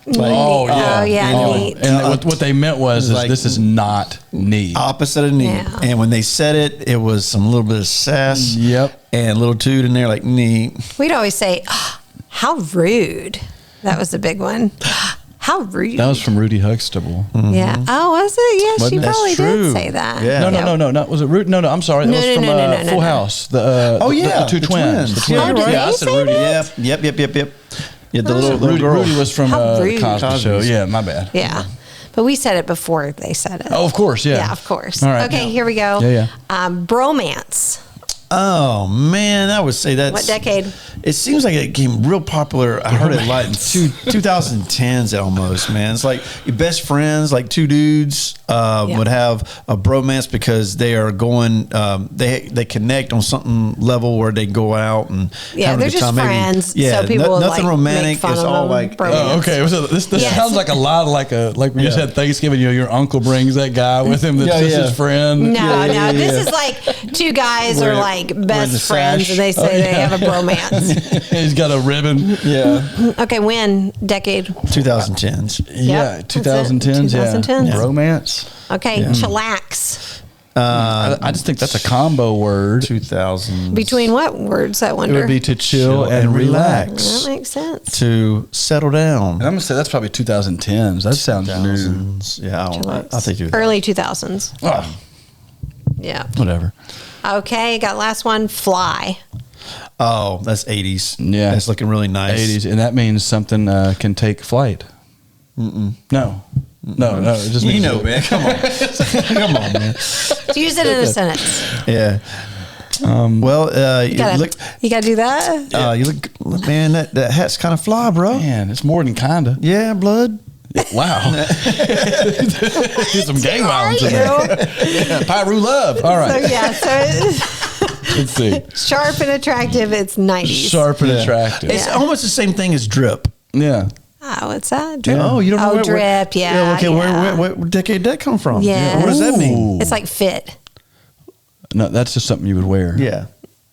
B: Like,
A: Oh, yeah, neat.
C: And what they meant was
B: like-
C: this is not neat.
B: opposite of neat.
A: Yeah.
B: And when they said it, it was some little bit of sass.
C: Yep.
B: And a little toot in there like neat.
A: We'd always say, "Oh, how rude." That was the big one. How rude.
C: That was from Rudy Huxtable.
A: Yeah. Oh, was it? Yeah, she
B: That's
A: probably
B: true.
A: did say that.
B: Yeah.
C: No. Was it Rudy? No. I'm sorry. That
A: No,
C: was
A: no,
C: from
A: no, no, no,
C: Full
A: no.
C: House.
B: The
C: The two twins. The twins.
A: Oh, did
C: Yeah, I
A: they
C: said
A: say
C: Rudy.
A: that?
B: Yep. Yeah, the little
C: Rudy,
B: girl.
C: Rudy was from
A: How
C: the
A: rude.
C: Cosby Show. Yeah, my bad.
A: Yeah. But we said it before they said it.
C: Oh, of course. Yeah.
A: Yeah, of course.
C: All right.
A: Okay, here we go.
C: Yeah.
A: Bromance.
B: Oh man, I would say that's
A: What decade?
B: It seems like it became real popular. I heard it a lot in 2010s almost, man. It's like your best friends, like two dudes, would have a bromance because they are going. They connect on something level where they go out and have a
A: they're
B: good
A: just
B: time. Maybe-
A: friends.
B: yeah,
A: So people would,
B: nothing
A: like,
B: romantic.
A: make fun
B: It's
A: of
B: all
A: them.
B: like
A: Bromance.
C: Oh, okay. So this
A: Yes.
C: sounds like a lot like we just
B: Yeah.
C: had Thanksgiving. Your uncle brings that guy with him that's
B: Yeah,
C: just
B: yeah.
C: his friend.
A: No,
B: Yeah.
A: This is like two guys are like
B: wearing
A: best
B: the
A: friends,
B: sash.
A: and they say they have a bromance.
C: He's got a ribbon.
B: Yeah,
A: Okay, when decade?
B: 2010s.
C: Yeah,
A: that's it.
C: 2010s.
A: 2010s.
C: Yeah. Romance.
A: Okay, chillax.
C: I just think that's a combo word.
B: 2000s.
A: Between what words? I
C: It
A: wonder.
C: would be to chill and relax.
A: That makes sense.
B: to settle down.
C: And I'm gonna say that's probably 2010s. That sounds new.
B: 2000s. Yeah, I think you.
A: Early 2000s.
C: Oh,
A: Yeah.
C: whatever.
A: Okay, got last one. Fly.
B: Oh, that's 80s.
C: Yeah.
B: That's looking really nice.
C: 80s, and that means something can take flight. No. No, just
B: You know, man. Come on. Come on, man.
A: Use it in a sentence.
B: Yeah.
A: You gotta do that.
B: You look, man, that hat's kind of fly, bro.
C: Man, it's more than kinda.
B: Yeah, blood.
C: Wow. There's some gang violence in there. Yeah, Pyru love. All right.
A: So
C: Let's see.
A: sharp and attractive. It's 90s.
C: Sharp and attractive.
B: It's almost the same thing as drip.
C: Yeah.
A: Oh, what's that? Drip.
B: Oh, you don't know
A: Oh, drip. Yeah.
B: Okay,
A: yeah.
B: what decade did that come from?
A: Yes.
B: What does that mean?
A: It's like fit.
C: No, that's just something you would wear.
B: Yeah.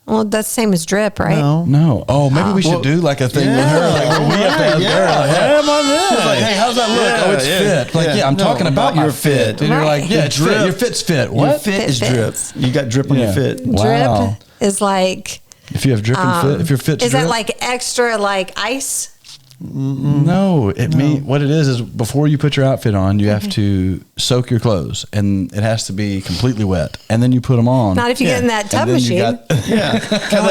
A: Well, that's the same as drip, right?
C: No. Oh, maybe we should do like a thing with her. Like, we have to ask her. Like, hey, like, hey, how's that look? Oh, it's fit. Like, yeah, I'm talking about your fit. And you're like, yeah, it's fit. Your fit's fit. What?
B: Your fit is drip. You got drip on your fit.
C: Wow.
A: Drip is like.
C: If you have drip and fit, if your fit's
A: is
C: drip.
A: that like extra like ice?
C: No, what it is before you put your outfit on, you have to soak your clothes, and it has to be completely wet, and then you put them on.
A: Not if you get in that tub machine.
B: Kind of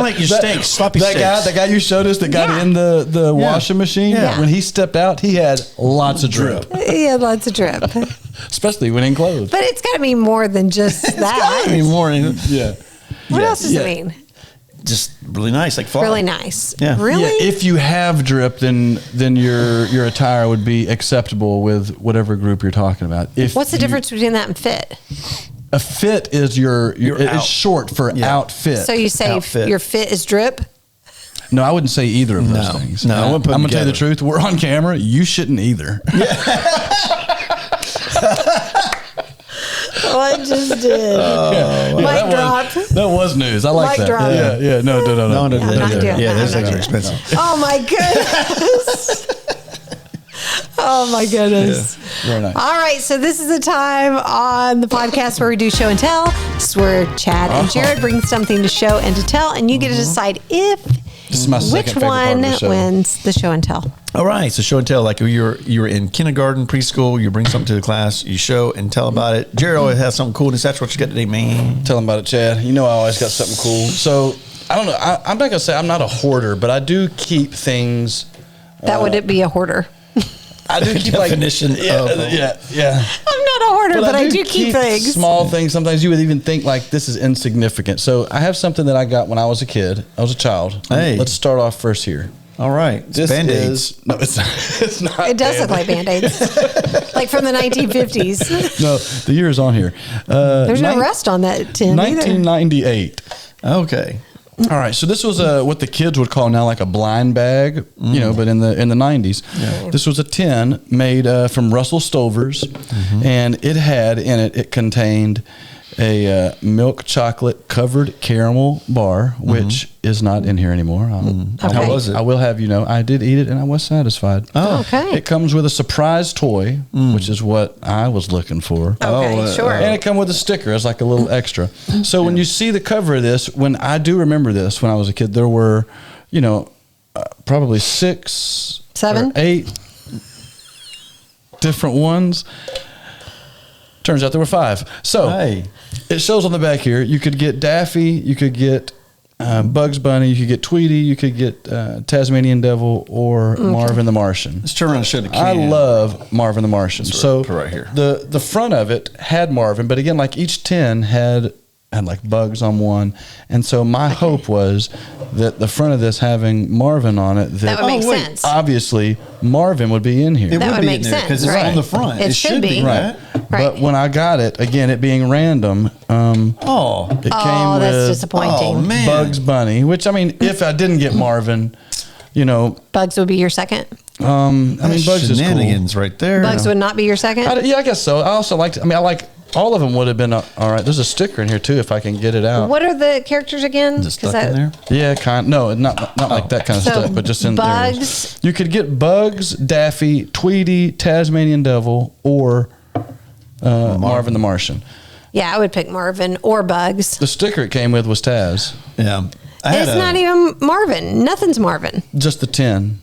B: like your steaks, sloppy steaks.
C: That guy you showed us that got in the washing machine.
A: Yeah.
C: When he stepped out, he had lots of drip,
A: He had lots of drip.
C: especially when in clothes.
A: But it's got to be more than just that.
B: I mean, more.
C: Yeah.
A: What else does it mean?
B: Just really nice, like fly.
A: Really nice.
B: Yeah.
A: Really?
C: Yeah, if you have drip, then your attire would be acceptable with whatever group you're talking about.
A: What's the difference between that and fit?
C: A fit is it's short for outfit.
A: So you say your fit is drip?
C: No, I wouldn't say either of those things.
B: No, I wouldn't put them
C: I'm gonna tell you the
B: together.
C: truth. We're on camera. You shouldn't either.
A: What I just did. Mic drop.
C: That was news. I like
A: Mic
C: that.
A: drop.
C: Yeah. No.
A: not doing that.
B: Yeah, those
A: I'm
B: things
A: not
B: are expensive.
A: Oh my goodness. Oh my goodness.
C: Very nice.
A: All right, so this is the time on the podcast where we do show and tell. This is where Chad and Jared bring something to show and to tell, and you get to decide if
C: This is my second
A: which
C: favorite part
A: one
C: of the show.
A: wins the show and tell.
B: All right, so show and tell. Like you were in kindergarten, preschool. You bring something to the class. You show and tell about it. Jared always has something cool. That's what you got today, man.
C: Tell them about it, Chad. You know I always got something cool. So I don't know. I'm not gonna say I'm not a hoarder, but I do keep things.
A: That would it be a hoarder?
C: I do keep
B: Definition of-
C: yeah.
A: I'm not a hoarder, but I do keep things.
C: Small things. Sometimes you would even think like this is insignificant. So I have something that I got when I was a kid. I was a child.
B: Hey.
C: Let's start off first here.
B: All right,
C: This
B: Band-Aids.
C: is no, it's not. It's not.
A: It does look like Band-Aids. Like from the 1950s.
C: No, the year is on here.
A: There's no rest on that tin either.
C: 1998.
B: Okay.
C: All right, so this was what the kids would call now like a blind bag, you know, but in the 90s. Yeah. This was a tin made from Russell Stover's, and it contained a milk chocolate covered caramel bar, which is not in here anymore.
B: How was it?
C: I will have you know, I did eat it and I was satisfied.
B: Oh,
A: okay.
C: It comes with a surprise toy, which is what I was looking for.
A: Okay, sure.
C: And it come with a sticker as like a little extra. So when you see the cover of this, when I do remember this when I was a kid, there were, you know, probably 6,
A: 7,
C: or 8 different ones. Turns out there were 5. So it shows on the back here, you could get Daffy, you could get Bugs Bunny, you could get Tweety, you could get Tasmanian Devil, or Marvin the Martian.
B: Let's turn around and show the
C: I
B: can.
C: love Marvin the Martian. So
B: put right here.
C: The front of it had Marvin, but again, like each tin had like bugs on one, and so my hope was that the front of this having Marvin on it,
A: That would make sense.
C: obviously Marvin would be in here.
B: It
A: That would
B: be
A: make
B: in there,
A: sense,
B: 'cause it's
A: right.
B: on the front.
A: It should be.
C: Right.
A: Right.
C: But when I got it, again, it being random, it came
A: Oh, that's
C: with
A: disappointing.
B: Oh, man.
C: Bugs Bunny, which I mean, if I didn't get Marvin, you know,
A: Bugs would be your second.
C: I mean, Bugs is cool.
B: shenanigans right there.
A: Bugs would not be your second.
C: I guess so. I also liked. I mean, I like all of them. Would have been all right. There's a sticker in here too, if I can get it out.
A: What are the characters again?
B: Is it stuck in there?
C: Yeah, no, not like that kind of
A: So,
C: stuff, but just in
A: Bugs.
C: there. You could get Bugs, Daffy, Tweety, Tasmanian Devil, or Marvin the Martian.
A: Yeah, I would pick Marvin or Bugs.
C: The sticker it came with was Taz.
B: Yeah.
A: It's not even Marvin. Nothing's Marvin.
C: Just the 10.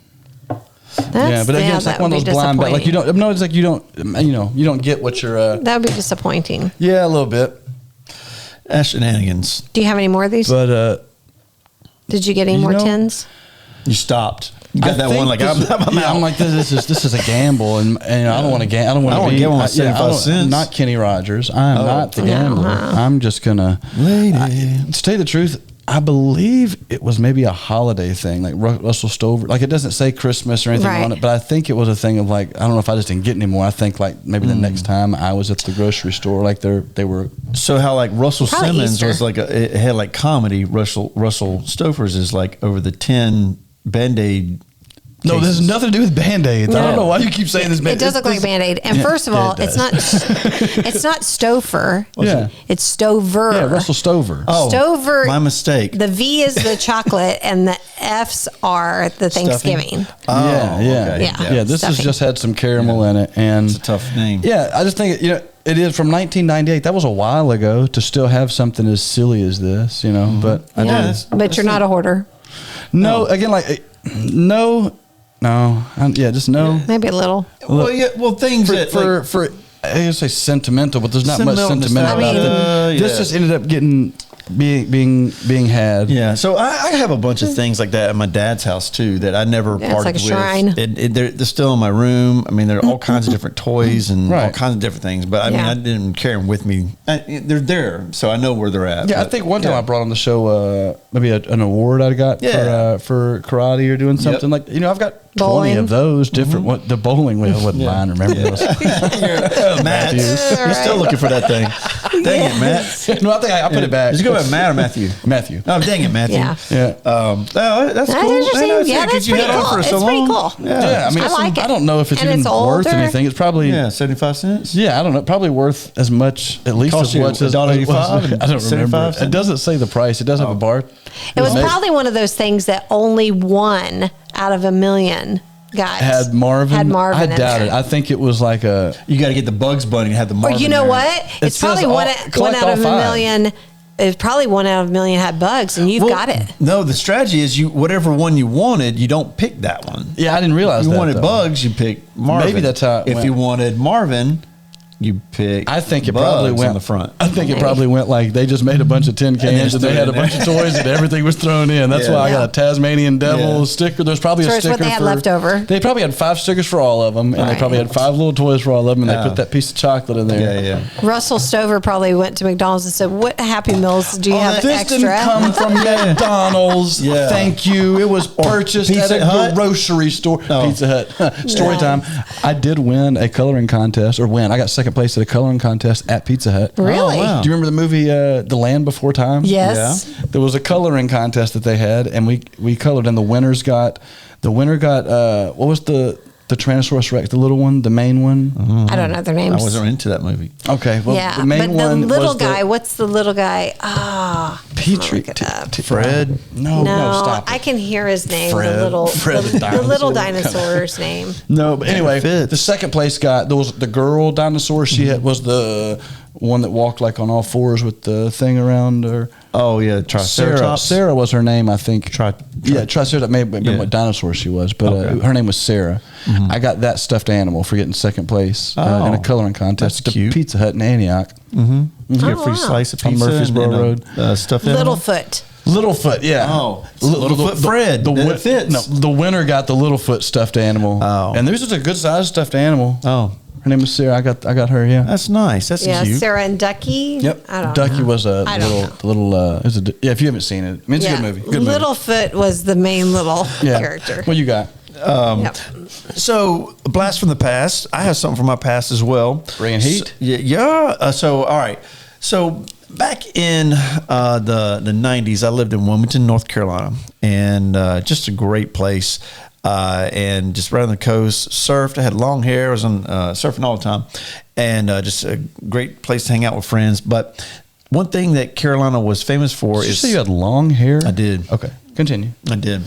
A: That's,
C: But again, it's like
A: that
C: one of
A: would
C: those
A: be
C: blind bags. Like
A: disappointing.
C: it's like you don't get what you're.
A: That would be disappointing.
C: Yeah, a little bit.
B: Shenanigans.
A: Do you have any more of these?
C: But
A: Did you get any
C: you
A: more
C: know-
A: tins?
B: You stopped. You got that one like I'm out.
C: I'm like this is a gamble, and I don't want to gamble. I don't want to
B: gamble on 75 cents.
C: Not Kenny Rogers. I am not the gambler. I'm just gonna. To tell you the truth, I believe it was maybe a holiday thing, like Russell Stover. Like it doesn't say Christmas or anything on it, but I think it was a thing of like, I don't know if I just didn't get any more. I think like maybe the next time I was at the grocery store, like they were.
B: So how like Russell
A: Probably
B: Simmons
A: Easter.
B: was like it had like comedy. Russell Stover's is like over the 10 Band-Aid.
C: No,
B: cases.
C: there's nothing to do with Band-Aids. I don't know why you keep saying this.
A: It does look like Band-Aid. And first of all,
C: it
A: it's not Stouffer.
C: Yeah.
A: It's Stover.
C: Yeah, Russell Stover.
B: Oh,
A: Stover.
B: my mistake.
A: The V is the chocolate and the F's are the Thanksgiving.
B: Oh,
C: yeah.
B: okay.
A: Yeah.
C: This has
A: Stuffing.
C: just had some caramel in it, and
B: It's a tough name.
C: yeah, I just think it is from 1998. That was a while ago to still have something as silly as this, But I
A: Yeah.
C: did.
A: But you're not a hoarder.
C: No, again, like just no.
A: Maybe a little.
B: Well, things that like,
C: For I used to say sentimental, but there's not much
B: Sentimental
C: sentimental about
B: nostalgia.
C: it. This just ended up being had.
B: Yeah, so I have a bunch of things like that at my dad's house too that I never
A: Yeah, it's
B: parted
A: like a
B: with.
A: shrine.
B: They're still in my room. I mean, there are all kinds of different toys and all
C: Right.
B: kinds of different things. But I mean,
A: Yeah.
B: I didn't carry them with me. They're there, so I know where they're at.
C: Yeah, I
B: But,
C: think one time
B: yeah.
C: I brought on the show maybe an award I got
B: Yeah.
C: for karate or doing something like I've got 20
A: Bowling.
C: of those different. What the bowling wheel wasn't mine. Remember those?
B: Matt, you're still looking for that thing. Dang it, Matt.
C: No, I think I put it back.
B: Did you go by Matt or Matthew?
C: Matthew.
B: Oh, dang it, Matthew.
A: Yeah.
C: Yeah.
B: Oh, that's
A: That's
B: cool.
A: interesting.
B: I know,
A: Yeah, that's
B: 'cause you
A: pretty
B: had on
A: cool.
B: for
A: It's
B: so
A: pretty
B: long.
A: cool.
C: Yeah, I mean,
A: I like it.
C: I don't know if it's
A: And
C: even
A: it's
C: worth
A: older.
C: anything. It's probably
B: Yeah, 75 cents.
C: Yeah, I don't know. Probably worth as much, at least
B: Cost
C: as
B: you
C: much as
B: $1.85
C: I don't remember.
B: 75
C: It
B: cents?
C: doesn't say the price. It does have a bar.
A: It was
C: Maybe-
A: probably one of those things that only one out of a million guys
C: had Marvin. I
A: in
C: doubt
A: there.
C: it. I think it was like a.
B: You got to get the Bugs Bunny and have the
A: Or
B: Marvin
A: you know
B: there.
A: what? It's
C: says
A: probably one
C: collect
A: out
C: all
A: of a
C: five.
A: million. It's probably one out of a million had bugs, and you've
B: Well,
A: got it.
B: No, the strategy is whatever one you wanted, you don't pick that one.
C: Yeah, I didn't realize
B: If you
C: that.
B: wanted
C: though.
B: Bugs, you pick Marvin.
C: Maybe that's how it
B: If
C: went.
B: you wanted Marvin, you pick.
C: I think it
B: Bugs
C: probably went
B: on the front.
C: I think it
A: Maybe.
C: probably went like they just made a bunch of tin cans
B: just
C: and they
B: threw it
C: had a
B: in there.
C: bunch of toys and everything was thrown in. That's
B: Yeah.
C: why I got
A: Yeah.
C: a Tasmanian devil
B: Yeah.
C: sticker. There's probably
A: So
C: a
A: it's
C: sticker
A: what they had
C: for,
A: left over.
C: They probably had 5 stickers for all of them, and they
A: Right.
C: probably had 5 little toys for all of them, and
B: Yeah.
C: they put that piece of chocolate in there.
B: Yeah.
A: Russell Stover probably went to McDonald's and said, "What Happy Meals do you have
C: This
A: extra?"
C: didn't come from McDonald's.
B: Yeah.
C: Thank you. It was purchased at
B: Pizza
C: a
B: Hut?
C: grocery store.
B: Oh.
C: Pizza Hut. Story
A: Yeah.
C: time. I did win a coloring contest, I got second place at a coloring contest at Pizza Hut.
A: Really?
B: Oh, wow.
C: Do you remember the movie The Land Before Time?
A: Yes.
C: There was a coloring contest that they had, and we colored, and the winner got what was the Tyrannosaurus Rex, the little one, the main one?
A: I don't know their names.
B: I wasn't into that movie.
C: Okay, well,
A: Yeah,
C: the main
A: but the
C: one
A: little
C: was
A: guy. What's the little guy?
C: Petrie.
A: Look it up.
B: Fred.
C: No, stop.
A: I can hear his name.
C: Fred.
A: The little,
C: Fred the
A: the little
C: dinosaur.
A: dinosaur's name.
C: No, but anyway,
B: fits.
C: the second place got there was the girl dinosaur. She was the one that walked like on all fours with the thing around her.
B: Oh yeah, Triceratops.
C: Sarah was her name, I think.
B: Triceratops.
C: Triceratops may have been
B: Yeah.
C: what dinosaur she was, but
B: Okay.
C: her name was Sarah. I got that stuffed animal for getting second place in a coloring contest
B: That's
C: at
B: cute.
C: Pizza Hut in Antioch.
B: You get a
A: Oh,
B: free
A: wow.
B: slice of
C: On
B: pizza
C: Murfreesboro
B: and
C: Road.
B: Stuffed animal.
A: Littlefoot.
C: Littlefoot, yeah.
B: Oh, Littlefoot Fred. That fits.
C: No, the winner got the Littlefoot stuffed animal.
B: Oh.
C: And this was a good sized stuffed animal.
B: Oh,
C: Her name was Sarah. I got her. Yeah.
B: that's nice. That's
A: Yeah,
B: cute.
A: Sarah and Ducky.
C: Yep.
A: I don't
C: Ducky
A: know.
C: was a
A: I don't
C: little. It was yeah, if you haven't seen it, I mean, it's a good movie. Good movie.
A: Littlefoot was the main little character.
C: What you got?
A: Yep.
B: So, a blast from the past. I have something from my past as well.
C: Bringing heat?
B: So, all right. So, back in the 90s, I lived in Wilmington, North Carolina, and just a great place. And just right on the coast, surfed. I had long hair. I was on surfing all the time, and just a great place to hang out with friends. But one thing that Carolina was famous for
C: Did you
B: is
C: say you had long hair?
B: I did.
C: Okay, continue.
B: I did.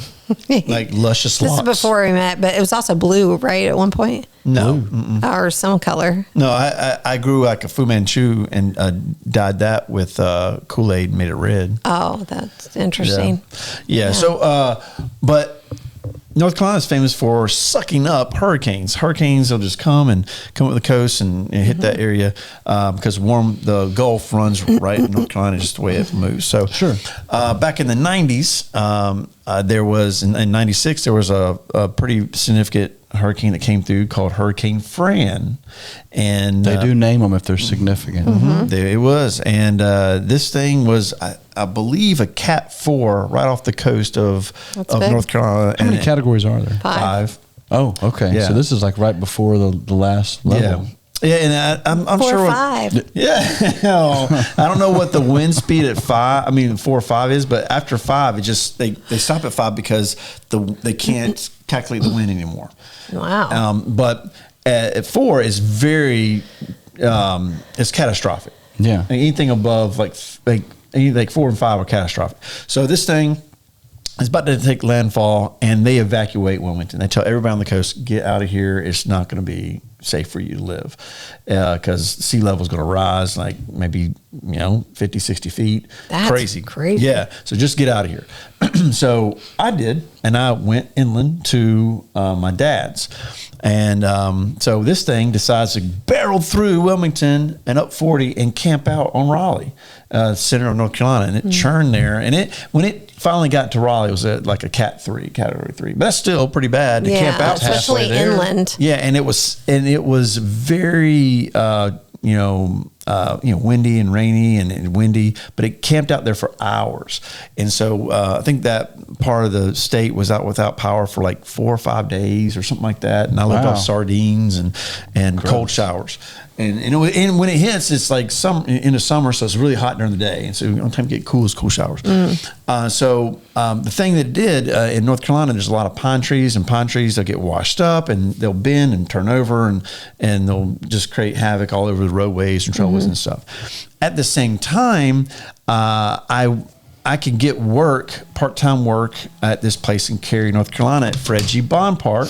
B: Like luscious
A: This
B: locks.
A: is before we met, but it was also blue, right? At one point,
B: No,
A: or some color.
B: no. I grew like a Fu Manchu and dyed that with Kool-Aid, and made it red.
A: Oh, that's interesting.
B: Yeah. So, but North Carolina is famous for sucking up hurricanes. Hurricanes will just come up the coast and hit that area because the Gulf runs right in North Carolina, just the way it moves. So
C: Sure.
B: Back in the 90s, there was in 96 there was a pretty significant hurricane that came through called Hurricane Fran, and
C: They do name them if they're significant.
B: it was, and this thing was, I believe, a Cat 4 right off the coast of
A: big.
B: North Carolina.
C: How many categories are there?
B: 5.
C: Oh, okay.
B: Yeah.
C: So this is like right before the last level.
B: Yeah, and I'm
A: 4
B: sure.
A: or 5.
B: Yeah, I don't know what the wind speed at 5. I mean, 4 or 5 is, but after 5, it just they stop at 5 because they can't calculate the wind anymore.
A: Wow.
B: But at 4 is very it's catastrophic.
C: Yeah.
B: Anything above like 4 and 5 are catastrophic. So this thing is about to take landfall, and they evacuate Wilmington. They tell everybody on the coast, get out of here. It's not going to be safe for you to live because sea level is going to rise like maybe 50, 60 feet.
A: That's
B: crazy.
A: Yeah.
B: So just get out of here. So I did, and I went inland to my dad's. And so this thing decides to barrel through Wilmington and up 40 and camp out on Raleigh, center of North Carolina. And it churned there. And when it finally got to Raleigh, it was at like a Category 3. But that's still pretty bad to camp out
A: especially
B: halfway there.
A: inland.
B: Yeah, and it was very windy and rainy and windy, but it camped out there for hours. And so I think that part of the state was out without power for like 4 or 5 days or something like that. And I lived off sardines and cold showers. And when it hits, it's like in the summer, so it's really hot during the day. And so the only time you get cool showers. So the thing that it did in North Carolina, there's a lot of pine trees, and pine trees, they'll get washed up and they'll bend and turn over and they'll just create havoc all over the roadways and trailways and stuff. At the same time, I could get part-time work at this place in Cary, North Carolina at Fred G. Bond Park.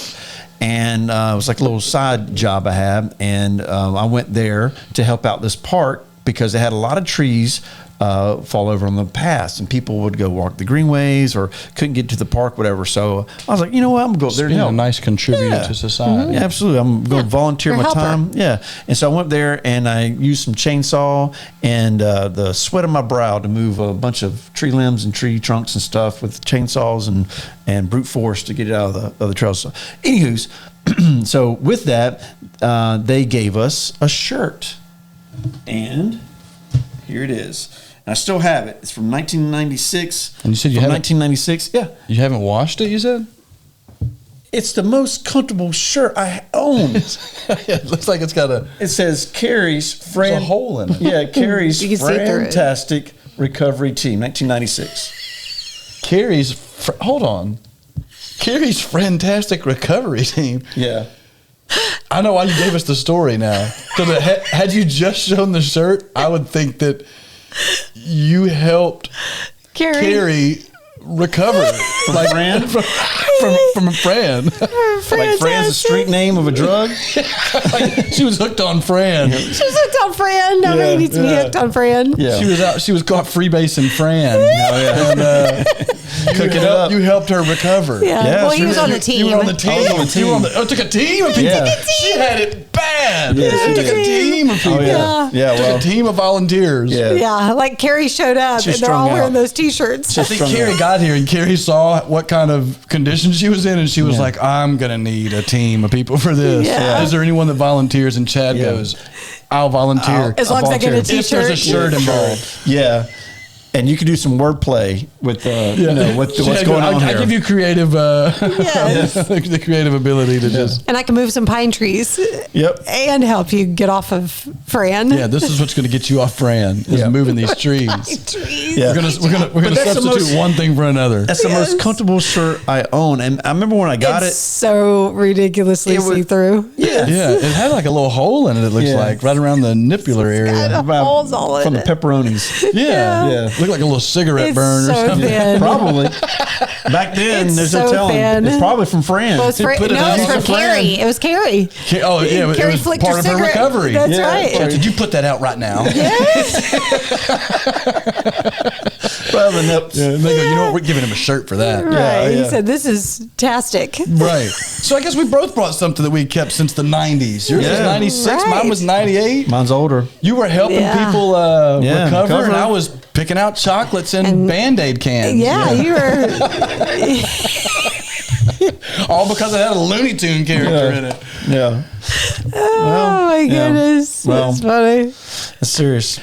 B: And it was like a little side job I had. And I went there to help out this park because they had a lot of trees fall over on the paths, and people would go walk the greenways or couldn't get to the park, whatever. So I was like, you know what, I'm going to go up there and
C: Being
B: help.
C: a nice contributor to society.
B: Yeah, absolutely. I'm going to volunteer
A: You're a
B: my
A: helper.
B: time. Yeah. And so I went there and I used some chainsaw and the sweat of my brow to move a bunch of tree limbs and tree trunks and stuff with chainsaws and brute force to get it out of the trails. So, anywho's, so with that, they gave us a shirt. And here it is. And I still have it. It's from 1996.
C: And you said you
B: from
C: haven't-
B: 1996. Yeah.
C: You haven't washed it, you said?
B: It's the most comfortable shirt I own.
C: It looks like it's got a
B: It says Carrie's friend.
C: There's a hole in it.
B: Yeah, Carrie's
A: You can see through it.
B: fantastic recovery team, 1996.
C: hold on. Carrie's fantastic recovery team.
B: Yeah.
C: I know why you gave us the story now. Because had you just shown the shirt, I would think that you helped Carrie recover.
B: Like Fran?
C: From Fran.
B: Like Fran's a street name of a drug?
C: Like, she was hooked on Fran.
A: She was hooked on Fran. Nobody
B: Yeah,
A: needs to be
B: yeah.
A: hooked on Fran.
B: Yeah.
C: She was caught freebasing Fran. And
B: Cooking it up.
C: you helped her recover.
A: Yeah.
B: Yeah,
A: Well,
B: she
A: he was
B: was-
A: on the team.
C: You were on the team.
B: I was on the team.
C: You were on the, it took a team of people.
B: Yeah.
C: She had it bad.
B: Yeah, she
C: it took
B: did.
C: a team of people.
B: Oh, yeah. Yeah,
C: It took
B: well.
C: a team of volunteers.
B: Yeah.
A: Yeah, like Carrie showed up
B: She's
A: and they're all
B: strung
A: wearing
B: out.
A: those T-shirts.
C: I think Carrie got here and Carrie saw what kind of condition she was in, and she was
B: Yeah.
C: like, I'm going to need a team of people for this.
A: Yeah.
C: Is there anyone that volunteers? And Chad
B: Yeah.
C: goes, I'll volunteer.
A: As long as I get a
C: If there's a
A: T-shirt.
C: shirt involved.
B: Yeah. And you can do some wordplay with what's
C: Chad
B: going
C: goes,
B: on
C: I
B: here.
C: give you creative,
A: Yes.
C: the creative ability to just,
A: And I can move some pine trees
B: Yep.
A: and help you get off of Fran.
C: yeah, this is what's going to get you off Fran, is
B: Yeah.
C: moving these trees.
A: Trees.
B: Yeah.
C: We're gonna
B: that's the
C: substitute
B: most-
C: one thing for another.
B: That's the most comfortable shirt I own. And I remember when I got
A: It's
B: it.
A: so ridiculously
B: It was-
A: see-through.
B: Yeah.
C: Yeah, it had like a little hole in it. It looks
B: Yeah.
C: like right around the nipular area.
A: got a- holes all in
B: from the
A: it.
B: pepperonis.
C: Yeah,
B: Yeah.
C: looked like a little cigarette burn or
A: so
C: something.
A: thin.
B: Probably. Back then,
A: It's
B: there's
A: so
B: no telling.
A: thin.
B: It's probably from Fran.
A: Well, it's
C: He put it
A: no,
C: in
A: it's
C: his
A: from Carrie. It was Carrie.
C: Oh, yeah,
A: Carrie
C: it was
A: flicked
C: part
A: her
C: of her
A: cigarette.
C: recovery.
A: That's
B: Yeah.
A: right.
C: Yeah, did you put that out right now?
B: Well, the nips.
C: Yeah, and they go, you know what? We're giving him a shirt for that.
A: Right. He
B: yeah.
A: said, "This is tastic."
C: Right. So I guess we both brought something that we kept since the 90s. Yours was
B: Yeah.
C: 96.
A: Right.
C: Mine was 98.
B: Mine's older.
C: You were helping
A: Yeah.
C: people
B: Yeah,
C: recover,
B: recover.
C: and I was picking out chocolates and Band-Aid cans.
A: Yeah, you were.
C: All because I had a Looney Tune character in it.
B: Yeah.
A: Oh my
B: yeah.
A: goodness,
B: Well.
A: that's funny.
B: That's serious.